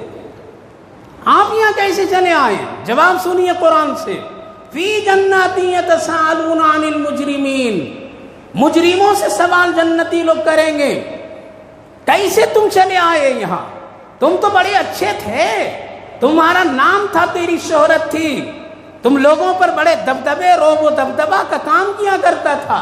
آپ یہاں کیسے چلے آئے؟ جواب سنیے قرآن سے، فی جنات یتساءلون عن المجرمین، مجرموں سے سوال جنتی لوگ کریں گے، کیسے تم چلے آئے یہاں؟ تم تو بڑے اچھے تھے، تمہارا نام تھا، تیری شہرت تھی، تم لوگوں پر بڑے دبدبے، روب و دبدبا کا کام کیا کرتا تھا،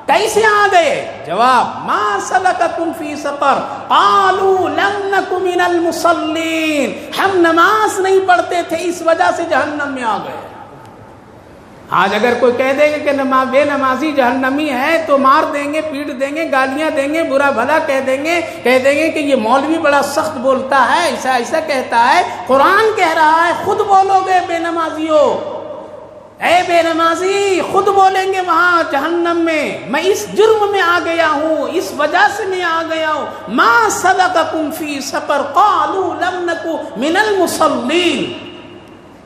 کیسے آ گئے؟ جواب ما سلککم فی سقر قالوا لم نک من المصلین، ہم نماز نہیں پڑھتے تھے اس وجہ سے جہنم میں آ گئے۔ آج اگر کوئی کہہ دے گا کہ بے نمازی جہنمی ہے تو مار دیں گے، پیٹ دیں گے، گالیاں دیں گے، برا بھلا کہہ دیں گے کہ یہ مولوی بڑا سخت بولتا ہے، ایسا ایسا کہتا ہے۔ قرآن کہہ رہا ہے خود بولو گے بے نمازیوں، اے بے نمازی خود بولیں گے وہاں جہنم میں اس جرم میں آ گیا ہوں، اس وجہ سے میں آ گیا ہوں، ما سلککم فی سقر قالوا لم نک من المصلین،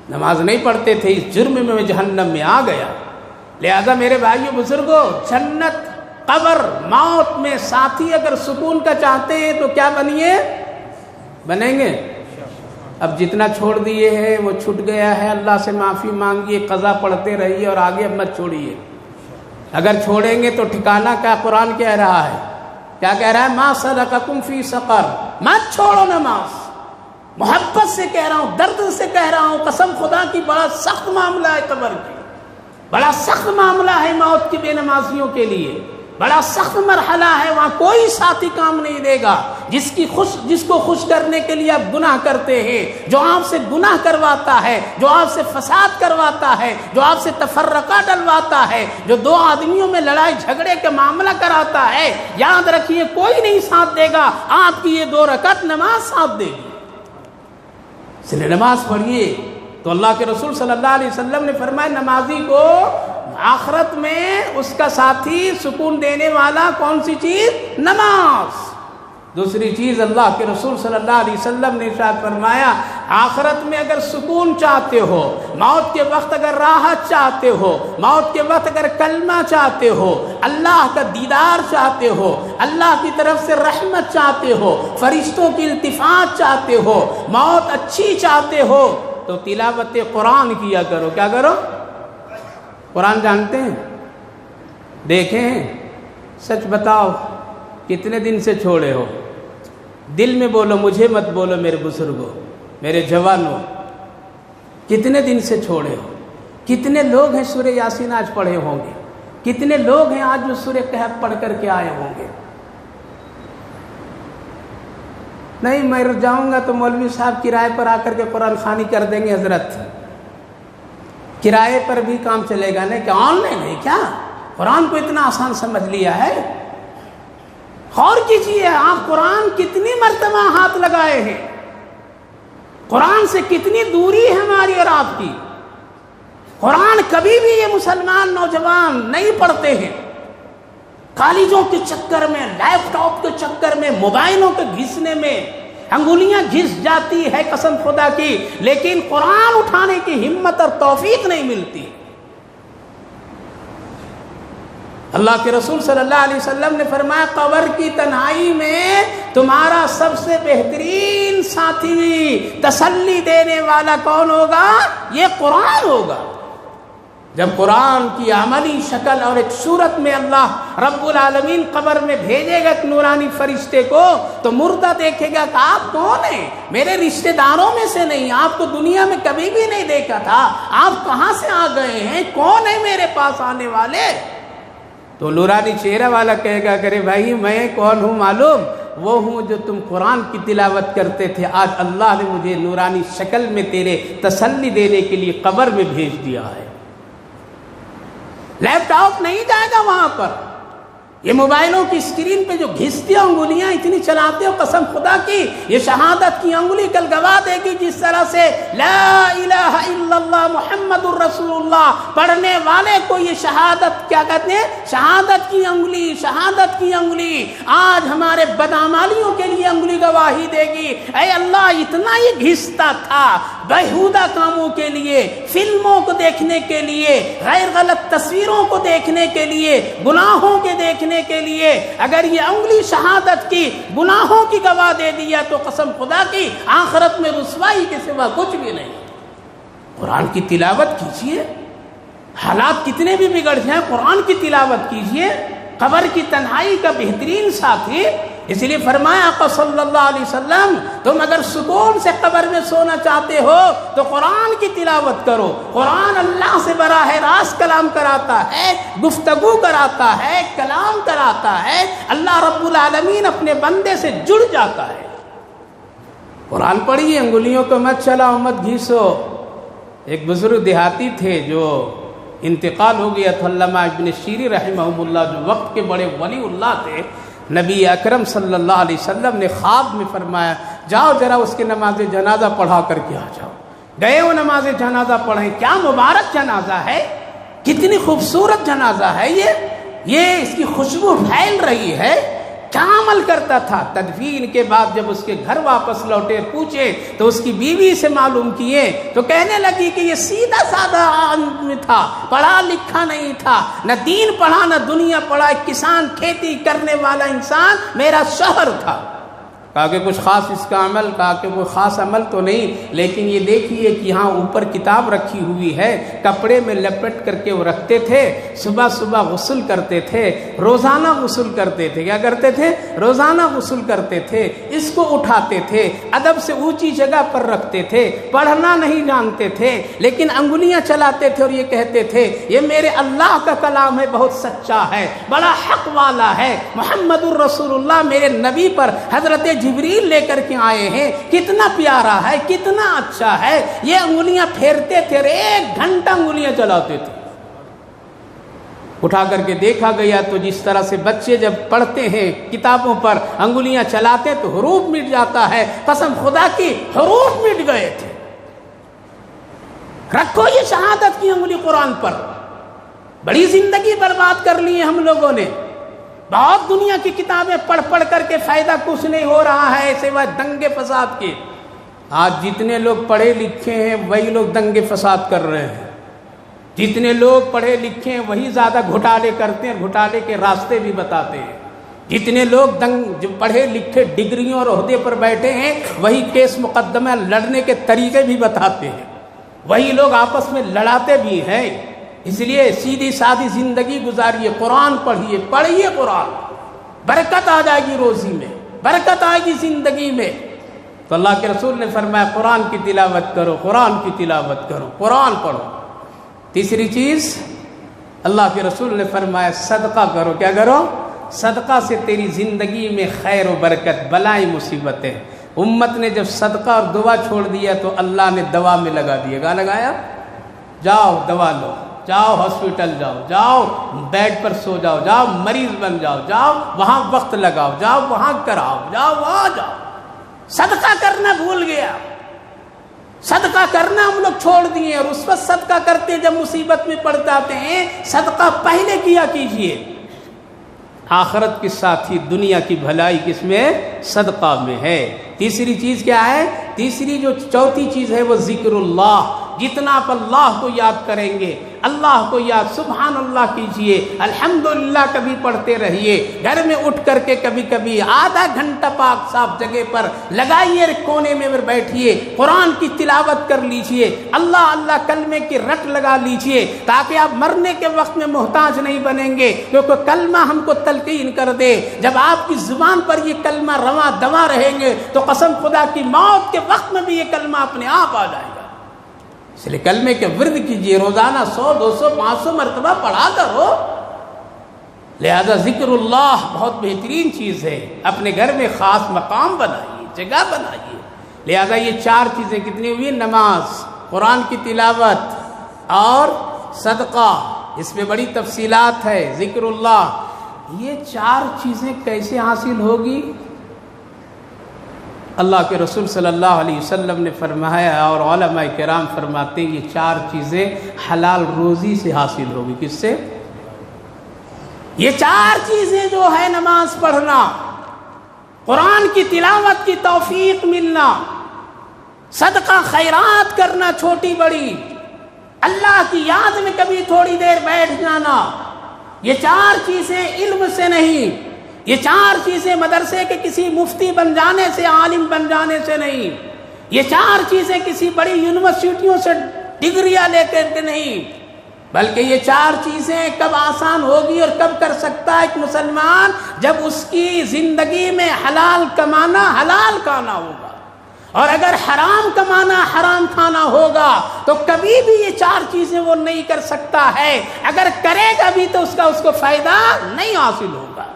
نماز نہیں پڑھتے تھے اس جرم میں میں جہنم میں آ گیا۔ لہذا میرے بھائیو بزرگوں، جنت، قبر، موت میں ساتھی اگر سکون کا چاہتے ہیں تو کیا بنیے؟ بنیں گے؟ اب جتنا چھوڑ دیے ہیں وہ چھٹ گیا ہے، اللہ سے معافی مانگیے، قضا پڑھتے رہیے اور آگے اب مت چھوڑیے۔ اگر چھوڑیں گے تو ٹھکانہ کیا قرآن کہہ رہا ہے، کیا کہہ رہا ہے؟ ما سلککم فی سقر، مت چھوڑو نماز۔ محبت سے کہہ رہا ہوں، درد سے کہہ رہا ہوں، قسم خدا کی بڑا سخت معاملہ ہے قبر کی، بڑا سخت معاملہ ہے موت کی بے نمازیوں کے لیے، بڑا سخت مرحلہ ہے۔ وہاں کوئی ساتھی کام نہیں دے گا جس کو خوش کرنے کے لیے آپ گناہ کرتے ہیں، جو آپ سے گناہ کرواتا ہے، جو آپ سے فساد کرواتا ہے، جو آپ سے تفرقہ ڈلواتا ہے، جو دو آدمیوں میں لڑائی جھگڑے کا معاملہ کراتا ہے، یاد رکھیے کوئی نہیں ساتھ دے گا، آپ کی یہ 2 رکعت نماز ساتھ دے گی۔ اس لیے نماز پڑھیے۔ تو اللہ کے رسول صلی اللہ علیہ وسلم نے فرمایا نمازی کو آخرت میں اس کا ساتھی سکون دینے والا کون سی چیز؟ نماز۔ دوسری چیز اللہ کے رسول صلی اللہ علیہ وسلم نے ارشاد فرمایا آخرت میں اگر سکون چاہتے ہو، موت کے وقت اگر راحت چاہتے ہو، موت کے وقت اگر کلمہ چاہتے ہو، اللہ کا دیدار چاہتے ہو، اللہ کی طرف سے رحمت چاہتے ہو، فرشتوں کی التفات چاہتے ہو، موت اچھی چاہتے ہو، تو تلاوت قرآن کیا کرو۔ کیا کرو؟ قرآن جانتے ہیں؟ دیکھیں ہیں؟ سچ بتاؤ کتنے دن سے چھوڑے ہو؟ دل میں بولو، مجھے مت بولو میرے بزرگوں، میرے جوانوں، کتنے دن سے چھوڑے ہو؟ کتنے لوگ ہیں سورہ یاسین آج پڑھے ہوں گے؟ کتنے لوگ ہیں آج جو سورہ کہف پڑھ کر کے آئے ہوں گے؟ نہیں میں جاؤں گا تو مولوی صاحب کرائے پر آ کر کے قرآن خوانی کر دیں گے۔ حضرت کرائے پر بھی کام چلے گا نہیں؟ کہ آن لائن ہے کیا؟ قرآن کو اتنا آسان سمجھ لیا ہے؟ غور کیجیے آپ قرآن کتنی مرتبہ ہاتھ لگائے ہیں، قرآن سے کتنی دوری ہے ہماری اور آپ کی۔ قرآن کبھی بھی یہ مسلمان نوجوان نہیں پڑھتے ہیں، کالجوں کے چکر میں، لیپ ٹاپ کے چکر میں، موبائلوں کے گھسنے میں انگلیاں گھس جاتی ہے قسم خدا کی، لیکن قرآن اٹھانے کی ہمت اور توفیق نہیں ملتی۔ اللہ کے رسول صلی اللہ علیہ وسلم نے فرمایا قبر کی تنہائی میں تمہارا سب سے بہترین ساتھی، تسلی دینے والا کون ہوگا؟ یہ قرآن ہوگا۔ جب قرآن کی عملی شکل اور ایک صورت میں اللہ رب العالمین قبر میں بھیجے گا ایک نورانی فرشتے کو، تو مردہ دیکھے گا کہ آپ کون ہیں؟ میرے رشتہ داروں میں سے نہیں، آپ کو دنیا میں کبھی بھی نہیں دیکھا تھا، آپ کہاں سے آ گئے ہیں؟ کون ہے میرے پاس آنے والے؟ تو نورانی چہرہ والا کہے گا کرے بھائی میں کون ہوں معلوم؟ وہ ہوں جو تم قرآن کی تلاوت کرتے تھے، آج اللہ نے مجھے نورانی شکل میں تیرے تسلی دینے کے لیے قبر میں بھیج دیا ہے۔ لیپ ٹاپ نہیں جائے گا وہاں پر، یہ موبائلوں کی اسکرین پہ جو گھستی انگلیاں اتنی چلاتے ہو، قسم خدا کی یہ شہادت کی انگلی کل گواہ دے گی، جس طرح سے لا الہ الا اللہ محمد الرسول اللہ پڑھنے والے کو یہ شہادت کیا کہتے ہیں؟ شہادت کی انگلی، شہادت کی انگلی۔ آج ہمارے بدعمالیوں کے لیے انگلی گواہی دے گی، اے اللہ اتنا یہ گھستا تھا بیہودہ کاموں کے لیے، فلموں کو دیکھنے کے لیے، غیر غلط تصویروں کو دیکھنے کے لیے، گناہوں کے دیکھنے کے لیے، اگر یہ انگلی شہادت کی گناہوں کی گواہ دے دیا تو قسم خدا کی آخرت میں رسوائی کے سوا کچھ بھی نہیں۔ قرآن کی تلاوت کیجیے، حالات کتنے بھی بگڑ جائیں قرآن کی تلاوت کیجیے، قبر کی تنہائی کا بہترین ساتھی۔ اس لیے فرمایا آقا صلی اللہ علیہ وسلم تم اگر سکون سے قبر میں سونا چاہتے ہو تو قرآن کی تلاوت کرو۔ قرآن اللہ سے براہ راست کلام کراتا ہے، گفتگو کراتا ہے، کلام کراتا ہے، اللہ رب العالمین اپنے بندے سے جڑ جاتا ہے۔ قرآن پڑھیے، انگلیوں کو مت چلاؤ، مت گھیسو۔ ایک بزرگ دیہاتی تھے جو انتقال ہو گیا تھا، علامہ ابن شیری رحمہ اللہ، جو وقت کے بڑے ولی اللہ تھے۔ نبی اکرم صلی اللہ علیہ وسلم نے خواب میں فرمایا جاؤ ذرا اس کے نماز جنازہ پڑھا کر کے آ جاؤ۔ گئے وہ نماز جنازہ پڑھیں، کیا مبارک جنازہ ہے، کتنی خوبصورت جنازہ ہے، یہ اس کی خوشبو پھیل رہی ہے۔ کیا عمل کرتا تھا؟ تدفین کے بعد جب اس کے گھر واپس لوٹے، پوچھے تو اس کی بیوی سے معلوم کیے تو کہنے لگی کہ یہ سیدھا سادہ آدمی تھا، پڑھا لکھا نہیں تھا، نہ دین پڑھا نہ دنیا پڑھا، ایک کسان، کھیتی کرنے والا انسان میرا شوہر تھا۔ کہا کہ کچھ خاص اس کا عمل؟ کہا کہ کوئی خاص عمل تو نہیں، لیکن یہ دیکھیے کہ یہاں اوپر کتاب رکھی ہوئی ہے، کپڑے میں لپٹ کر کے وہ رکھتے تھے، صبح صبح غسل کرتے تھے، روزانہ غسل کرتے تھے۔ کیا کرتے تھے؟ روزانہ غسل کرتے تھے، اس کو اٹھاتے تھے، ادب سے اونچی جگہ پر رکھتے تھے، پڑھنا نہیں جانتے تھے، لیکن انگلیاں چلاتے تھے اور یہ کہتے تھے یہ میرے اللہ کا کلام ہے، بہت سچا ہے، بڑا حق والا ہے، محمد الرسول اللہ میرے نبی پر حضرت جبریل لے کر کے آئے ہیں، کتنا پیارا ہے، کتنا اچھا ہے۔ یہ انگلیاں پھیرتے تھے اور 1 گھنٹہ انگلیاں چلاتے تھے۔ اٹھا کر کے دیکھا گیا تو جس طرح سے بچے جب پڑھتے ہیں کتابوں پر انگلیاں چلاتے تو حروف مٹ جاتا ہے، قسم خدا کی حروف مٹ گئے تھے۔ رکھو یہ شہادت کی انگلی قرآن پر۔ بڑی زندگی برباد کر لی ہے ہم لوگوں نے، بہت دنیا کی کتابیں پڑھ کر کے فائدہ کچھ نہیں ہو رہا ہے سوائے دنگے فساد کے۔ آج جتنے لوگ پڑھے لکھے ہیں وہی لوگ دنگے فساد کر رہے ہیں، جتنے لوگ پڑھے لکھے ہیں وہی زیادہ گھوٹالے کرتے ہیں، گھوٹالے کے راستے بھی بتاتے ہیں۔ جتنے لوگ جو پڑھے لکھے ڈگریوں اور عہدے پر بیٹھے ہیں وہی کیس مقدمہ لڑنے کے طریقے بھی بتاتے ہیں، وہی لوگ آپس میں لڑاتے بھی ہیں۔ اس لیے سیدھی سادھی زندگی گزاریے، قرآن پڑھیے قرآن، برکت آ جائے گی روزی میں، برکت آئے گی زندگی میں۔ تو اللہ کے رسول نے فرمایا قرآن کی تلاوت کرو، قرآن کی تلاوت کرو، قرآن پڑھو۔ تیسری چیز اللہ کے رسول نے فرمایا صدقہ کرو۔ کیا کرو؟ صدقہ سے تیری زندگی میں خیر و برکت، بلائیں مصیبتیں۔ امت نے جب صدقہ اور دعا چھوڑ دیا تو اللہ نے دوا میں لگا دیا۔ کہاں لگایا؟ جاؤ دوا لو، جاؤ ہاسپٹل جاؤ، جاؤ بیڈ پر سو جاؤ، جاؤ مریض بن جاؤ، جاؤ وہاں وقت لگاؤ، جاؤ وہاں کراؤ، جاؤ وہاں جاؤ۔ صدقہ کرنا بھول گیا، صدقہ کرنا ہم لوگ چھوڑ دیے، اور اس وقت صدقہ کرتے جب مصیبت میں پڑ جاتے ہیں۔ صدقہ پہلے کیا کیجئے، آخرت کے ساتھ ہی دنیا کی بھلائی کس میں؟ صدقہ میں ہے۔ تیسری چیز کیا ہے؟ چوتھی چیز ہے وہ ذکر اللہ۔ جتنا آپ اللہ کو یاد کریں گے، اللہ کو یاد، سبحان اللہ کیجئے، الحمدللہ کبھی پڑھتے رہیے، گھر میں اٹھ کر کے کبھی کبھی آدھا گھنٹہ پاک صاف جگہ پر لگائیے، کونے میں بیٹھیے، قرآن کی تلاوت کر لیجئے، اللہ اللہ کلمے کی رٹ لگا لیجئے، تاکہ آپ مرنے کے وقت میں محتاج نہیں بنیں گے، کیونکہ کلمہ ہم کو تلقین کر دے۔ جب آپ کی زبان پر یہ کلمہ رواں دواں رہیں گے تو قسم خدا کی موت کے وقت میں بھی یہ کلمہ اپنے آپ آ جائے گا۔ اس لیے کلمے کے ورد کیجئے، روزانہ 100 200 500 مرتبہ پڑھا کرو۔ لہذا ذکر اللہ بہت بہترین چیز ہے، اپنے گھر میں خاص مقام بنائیے، جگہ بنائیے۔ لہذا یہ 4 چیزیں کتنی ہوئی؟ نماز، قرآن کی تلاوت اور صدقہ، اس میں بڑی تفصیلات ہے، ذکر اللہ۔ یہ 4 چیزیں کیسے حاصل ہوگی؟ اللہ کے رسول صلی اللہ علیہ وسلم نے فرمایا، اور علماء کرام فرماتے ہیں یہ 4 چیزیں حلال روزی سے حاصل ہوگی۔ کس سے؟ یہ 4 چیزیں جو ہے، نماز پڑھنا، قرآن کی تلاوت کی توفیق ملنا، صدقہ خیرات کرنا چھوٹی بڑی، اللہ کی یاد میں کبھی تھوڑی دیر بیٹھ جانا، یہ 4 چیزیں علم سے نہیں، یہ 4 چیزیں مدرسے کے کسی مفتی بن جانے سے، عالم بن جانے سے نہیں، یہ 4 چیزیں کسی بڑی یونیورسٹیوں سے ڈگریاں لے کر کے نہیں، بلکہ یہ 4 چیزیں کب آسان ہوگی اور کب کر سکتا ہے ایک مسلمان؟ جب اس کی زندگی میں حلال کمانا، حلال کھانا ہوگا، اور اگر حرام کمانا، حرام کھانا ہوگا تو کبھی بھی یہ 4 چیزیں وہ نہیں کر سکتا ہے۔ اگر کرے گا بھی تو اس کو فائدہ نہیں حاصل ہوگا۔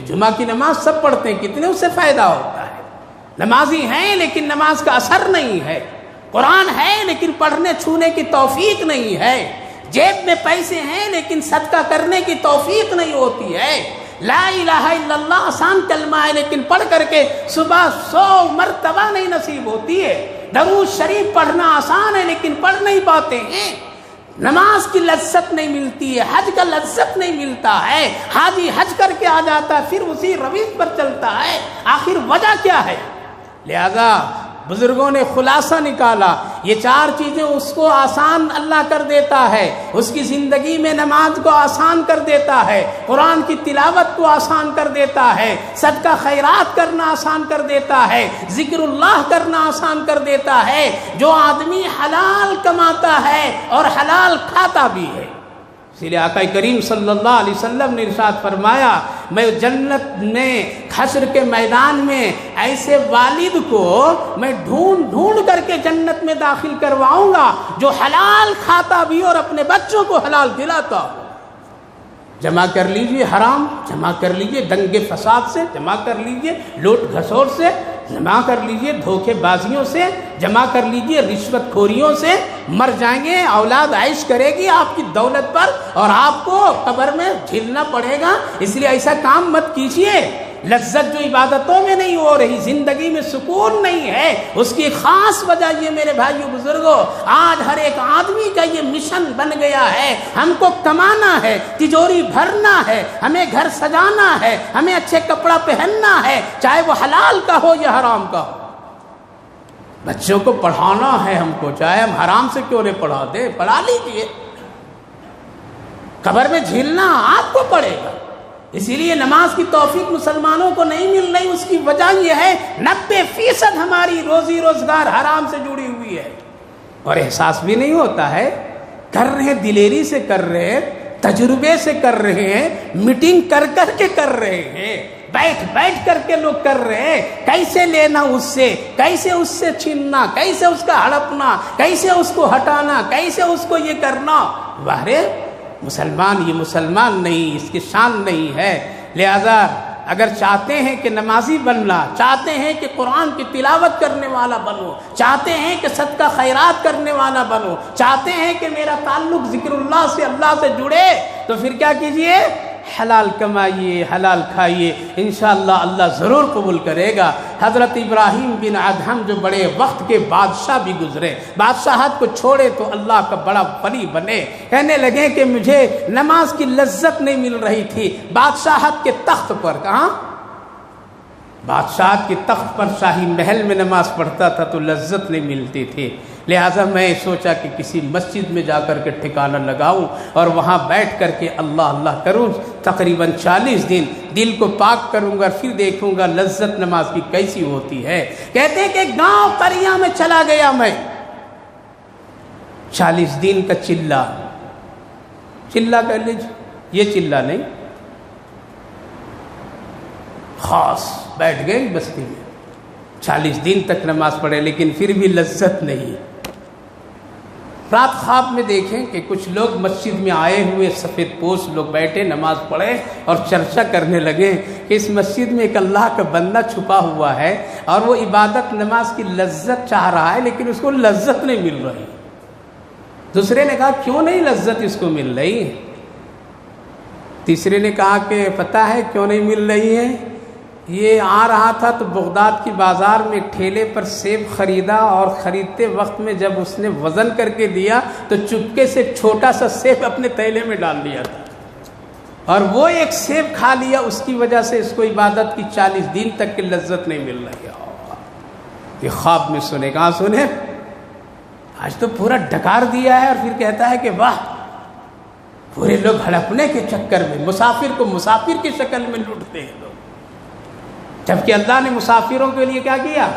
جمعہ کی نماز سب پڑھتے ہیں، کتنے اس سے فائدہ ہوتا ہے؟ نمازی ہیں لیکن نماز کا اثر نہیں ہے، قرآن ہے لیکن پڑھنے چھونے کی توفیق نہیں ہے، جیب میں پیسے ہیں لیکن صدقہ کرنے کی توفیق نہیں ہوتی ہے۔ لا الہ الا اللہ آسان کلمہ ہے لیکن پڑھ کر کے صبح 100 مرتبہ نہیں نصیب ہوتی ہے۔ درود شریف پڑھنا آسان ہے لیکن پڑھ نہیں پاتے ہیں۔ نماز کی لذت نہیں ملتی ہے، حج کا لذت نہیں ملتا ہے، حاجی حج کر کے آ جاتا ہے پھر اسی روش پر چلتا ہے، آخر وجہ کیا ہے؟ لہذا بزرگوں نے خلاصہ نکالا، یہ 4 چیزیں اس کو آسان اللہ کر دیتا ہے، اس کی زندگی میں نماز کو آسان کر دیتا ہے، قرآن کی تلاوت کو آسان کر دیتا ہے، صدقہ خیرات کرنا آسان کر دیتا ہے، ذکر اللہ کرنا آسان کر دیتا ہے۔ جو آدمی حلال کماتا ہے اور حلال کھاتا بھی ہے، اس لیے آقا کریم صلی اللہ علیہ وسلم نے ارشاد فرمایا، میں جنت میں حشر کے میدان میں ایسے والد کو میں ڈھونڈ کر کے جنت میں داخل کرواؤں گا جو حلال کھاتا بھی اور اپنے بچوں کو حلال کھلاتا ہو۔ جمع کر لیجئے حرام، جمع کر لیجئے دنگے فساد سے، جمع کر لیجئے لوٹ گھسوٹ سے، جمع کر لیجئے دھوکے بازیوں سے، جمع کر لیجئے رشوت خوریوں سے۔ مر جائیں گے، اولاد عیش کرے گی آپ کی دولت پر اور آپ کو قبر میں جھیلنا پڑے گا، اس لیے ایسا کام مت کیجئے۔ لذت جو عبادتوں میں نہیں ہو رہی، زندگی میں سکون نہیں ہے، اس کی خاص وجہ یہ میرے بھائیو بزرگوں، آج ہر ایک آدمی کا یہ مشن بن گیا ہے، ہم کو کمانا ہے، تجوری بھرنا ہے، ہمیں گھر سجانا ہے، ہمیں اچھے کپڑا پہننا ہے، چاہے وہ حلال کا ہو یا حرام کا ہو۔ بچوں کو پڑھانا ہے ہم کو، چاہے ہم حرام سے کیوں نہیں پڑھا دیں، پڑھا لیجئے، قبر میں جھیلنا آپ کو پڑے گا۔ اسی لیے نماز کی توفیق مسلمانوں کو نہیں مل رہی، اس کی وجہ یہ ہے 90% ہماری روزی روزگار حرام سے جڑی ہوئی ہے، اور احساس بھی نہیں ہوتا ہے۔ کر رہے ہیں، دلیری سے کر رہے ہیں، تجربے سے کر رہے ہیں، میٹنگ کر کے کر رہے ہیں، بیٹھ کر کے لوگ کر رہے ہیں، کیسے لینا اس سے، کیسے اس سے چھیننا، کیسے اس کا ہڑپنا، کیسے اس کو ہٹانا، کیسے اس کو یہ کرنا۔ واہ، مسلمان یہ مسلمان نہیں، اس کی شان نہیں ہے۔ لہذا اگر چاہتے ہیں کہ نمازی بننا، چاہتے ہیں کہ قرآن کی تلاوت کرنے والا بنو، چاہتے ہیں کہ صدقہ خیرات کرنے والا بنو، چاہتے ہیں کہ میرا تعلق ذکر اللہ سے، اللہ سے جڑے، تو پھر کیا کیجئے؟ حلال کمائیے، حلال کھائیے، انشاءاللہ اللہ ضرور قبول کرے گا۔ حضرت ابراہیم بن ادہم جو بڑے وقت کے بادشاہ بھی گزرے، بادشاہت کو چھوڑے تو اللہ کا بڑا ولی بنے، کہنے لگے کہ مجھے نماز کی لذت نہیں مل رہی تھی۔ بادشاہت کے تخت پر، کہاں؟ بادشاہت کے تخت پر شاہی محل میں نماز پڑھتا تھا تو لذت نہیں ملتی تھی۔ لہٰذا میں سوچا کہ کسی مسجد میں جا کر کے ٹھکانہ لگاؤں اور وہاں بیٹھ کر کے اللہ اللہ کروں، تقریباً 40 دن دل کو پاک کروں گا، پھر دیکھوں گا لذت نماز کی کیسی ہوتی ہے۔ کہتے ہیں کہ گاؤں پریا میں چلا گیا میں، 40 دن کا چلہ کہہ لیجیے، یہ چلہ نہیں، خاص بیٹھ گئے بستی میں، 40 دن تک نماز پڑھے لیکن پھر بھی لذت نہیں۔ رات خواب میں دیکھیں کہ کچھ لوگ مسجد میں آئے ہوئے سفید پوش لوگ بیٹھے نماز پڑھے اور چرچا کرنے لگے کہ اس مسجد میں ایک اللہ کا بندہ چھپا ہوا ہے اور وہ عبادت نماز کی لذت چاہ رہا ہے لیکن اس کو لذت نہیں مل رہی۔ دوسرے نے کہا کیوں نہیں لذت اس کو مل رہی؟ تیسرے نے کہا کہ پتہ ہے کیوں نہیں مل رہی ہے؟ یہ آ رہا تھا تو بغداد کی بازار میں ٹھیلے پر سیب خریدا اور خریدتے وقت میں جب اس نے وزن کر کے دیا تو چپکے سے چھوٹا سا سیب اپنے تھیلے میں ڈال دیا تھا اور وہ ایک سیب کھا لیا، اس کی وجہ سے اس کو عبادت کی 40 دن تک کی لذت نہیں مل رہی۔ یہ خواب میں سنے، کہاں سنے؟ آج تو پورا ڈکار دیا ہے اور پھر کہتا ہے کہ واہ، پورے لوگ ہڑپنے کے چکر میں مسافر کو مسافر کی شکل میں لوٹتے ہیں لوگ، جبکہ اللہ نے مسافروں کے لیے کیا کیا؟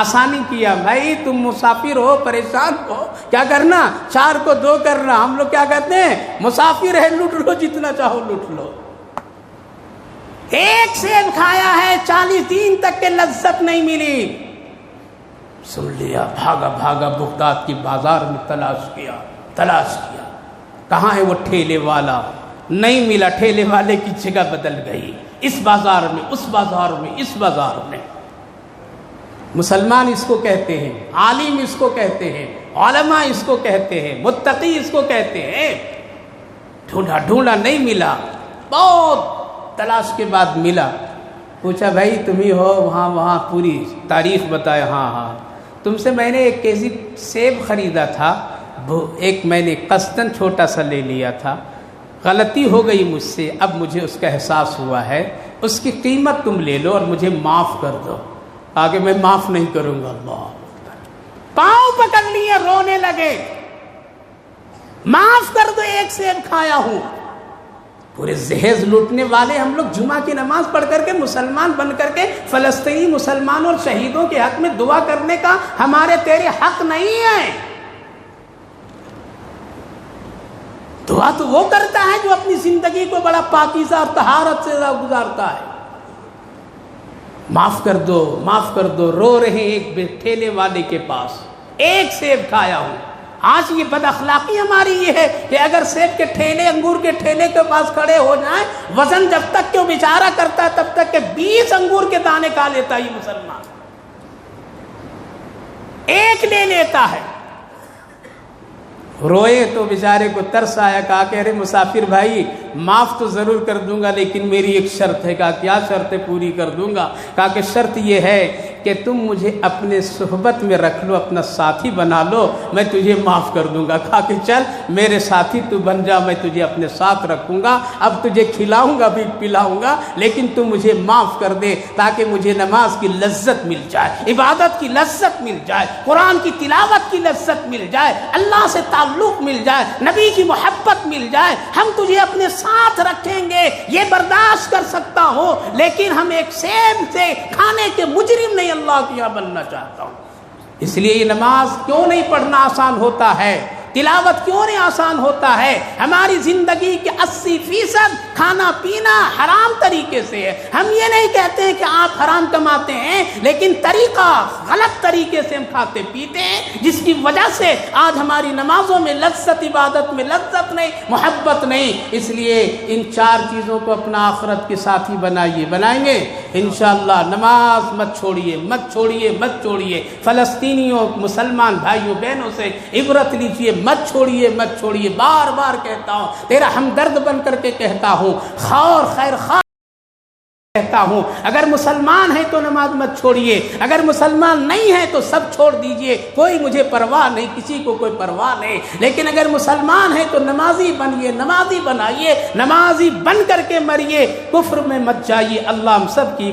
آسانی کیا۔ بھائی تم مسافر ہو، پریشان ہو، کیا کرنا؟ 4 کو 2 کرنا۔ ہم لوگ کیا کہتے ہیں؟ مسافر ہے، لوٹ لو جتنا چاہو لوٹ لو۔ ایک سیب کھایا ہے، 40 دن تک کے لذت نہیں ملی، سن لیا، بھاگا بغداد کی بازار میں تلاش کیا، کہاں ہے وہ ٹھیلے والا؟ نہیں ملا، ٹھیلے والے کی جگہ بدل گئی، اس بازار میں، اس بازار میں، اس بازار میں۔ مسلمان اس کو کہتے ہیں، عالم اس کو کہتے ہیں، علماء اس کو کہتے ہیں، متقی اس کو کہتے ہیں۔ ڈھونڈا نہیں ملا، بہت تلاش کے بعد ملا۔ پوچھا بھائی تم ہی ہو؟ وہاں پوری تاریخ بتایا، ہاں تم سے میں نے 1 کیجی سیب خریدا تھا، ایک میں نے قصداً چھوٹا سا لے لیا تھا، غلطی ہو گئی مجھ سے، اب مجھے اس کا احساس ہوا ہے، اس کی قیمت تم لے لو اور مجھے معاف کر دو۔ آگے میں معاف نہیں کروں گا۔ اللہ پاؤں پکڑ لیے، رونے لگے، معاف کر دو، ایک سیب کھایا ہوں۔ پورے جہیز لوٹنے والے ہم لوگ جمعہ کی نماز پڑھ کر کے مسلمان بن کر کے فلسطینی مسلمانوں اور شہیدوں کے حق میں دعا کرنے کا ہمارے تیرے حق نہیں ہے۔ دعا تو وہ کرتا ہے جو اپنی زندگی کو بڑا پاکیزہ اور طہارت سے گزارتا ہے۔ معاف کر دو، معاف کر دو، رو رہے ایک ٹھیلے والے کے پاس، ایک سیب کھایا ہوں۔ آج یہ بد اخلاقی ہماری یہ ہے کہ اگر سیب کے ٹھیلے، انگور کے ٹھیلے کے پاس کھڑے ہو جائیں، وزن جب تک کہ وہ بیچارہ کرتا ہے تب تک کہ 20 انگور کے دانے کھا لیتا ہے یہ مسلمان، ایک لے لیتا ہے۔ روئے تو بیچارے کو ترس آیا، کہا کہ ارے مسافر بھائی معاف تو ضرور کر دوں گا لیکن میری ایک شرط ہے۔ کہا کیا شرط ہے؟ پوری کر دوں گا۔ کہا کہ شرط یہ ہے کہ تم مجھے اپنے صحبت میں رکھ لو، اپنا ساتھی بنا لو، میں تجھے معاف کر دوں گا۔ کہا کہ چل میرے ساتھی تو بن جا، میں تجھے اپنے ساتھ رکھوں گا، اب تجھے کھلاؤں گا بھی پلاؤں گا، لیکن تم مجھے معاف کر دے تاکہ مجھے نماز کی لذت مل جائے، عبادت کی لذت مل جائے، قرآن کی تلاوت کی لذت مل جائے، اللہ سے تعلق مل جائے، نبی کی محبت مل جائے۔ ہم تجھے اپنے ساتھ رکھیں گے، یہ برداشت کر سکتا ہوں، لیکن ہم ایک سیب سے کھانے کے مجرم نہیں اللہ کی یہاں بننا چاہتا ہوں۔ اس لیے یہ نماز کیوں نہیں پڑھنا آسان ہوتا ہے، تلاوت کیوں نہیں آسان ہوتا ہے؟ ہماری زندگی کے 80% کھانا پینا حرام طریقے سے ہے۔ ہم یہ نہیں کہتے ہیں کہ آپ حرام کماتے ہیں، لیکن طریقہ غلط طریقے سے ہم کھاتے پیتے ہیں، جس کی وجہ سے آج ہماری نمازوں میں لذت، عبادت میں لذت نہیں، محبت نہیں۔ اس لیے ان 4 چیزوں کو اپنا آخرت کے ساتھی بنائیے، بنائیں گے انشاءاللہ۔ نماز مت چھوڑیے، مت چھوڑیے، مت چھوڑیے۔ فلسطینیوں، مسلمان بھائیوں بہنوں سے عبرت لیجیے، مت چھوڑیے، مت چھوڑیے۔ بار بار کہتا ہوں، تیرا ہمدرد بن کر کے کہتا ہوں، خیر خواہ کہتا ہوں، اگر مسلمان ہے تو نماز مت چھوڑیے، اگر مسلمان نہیں ہے تو سب چھوڑ دیجئے، کوئی مجھے پرواہ نہیں، کسی کو کوئی پرواہ نہیں، لیکن اگر مسلمان ہے تو نمازی بنیے، نمازی بنائیے، نمازی بن کر کے مریے، کفر میں مت جائیے۔ اللہ ہم سب کی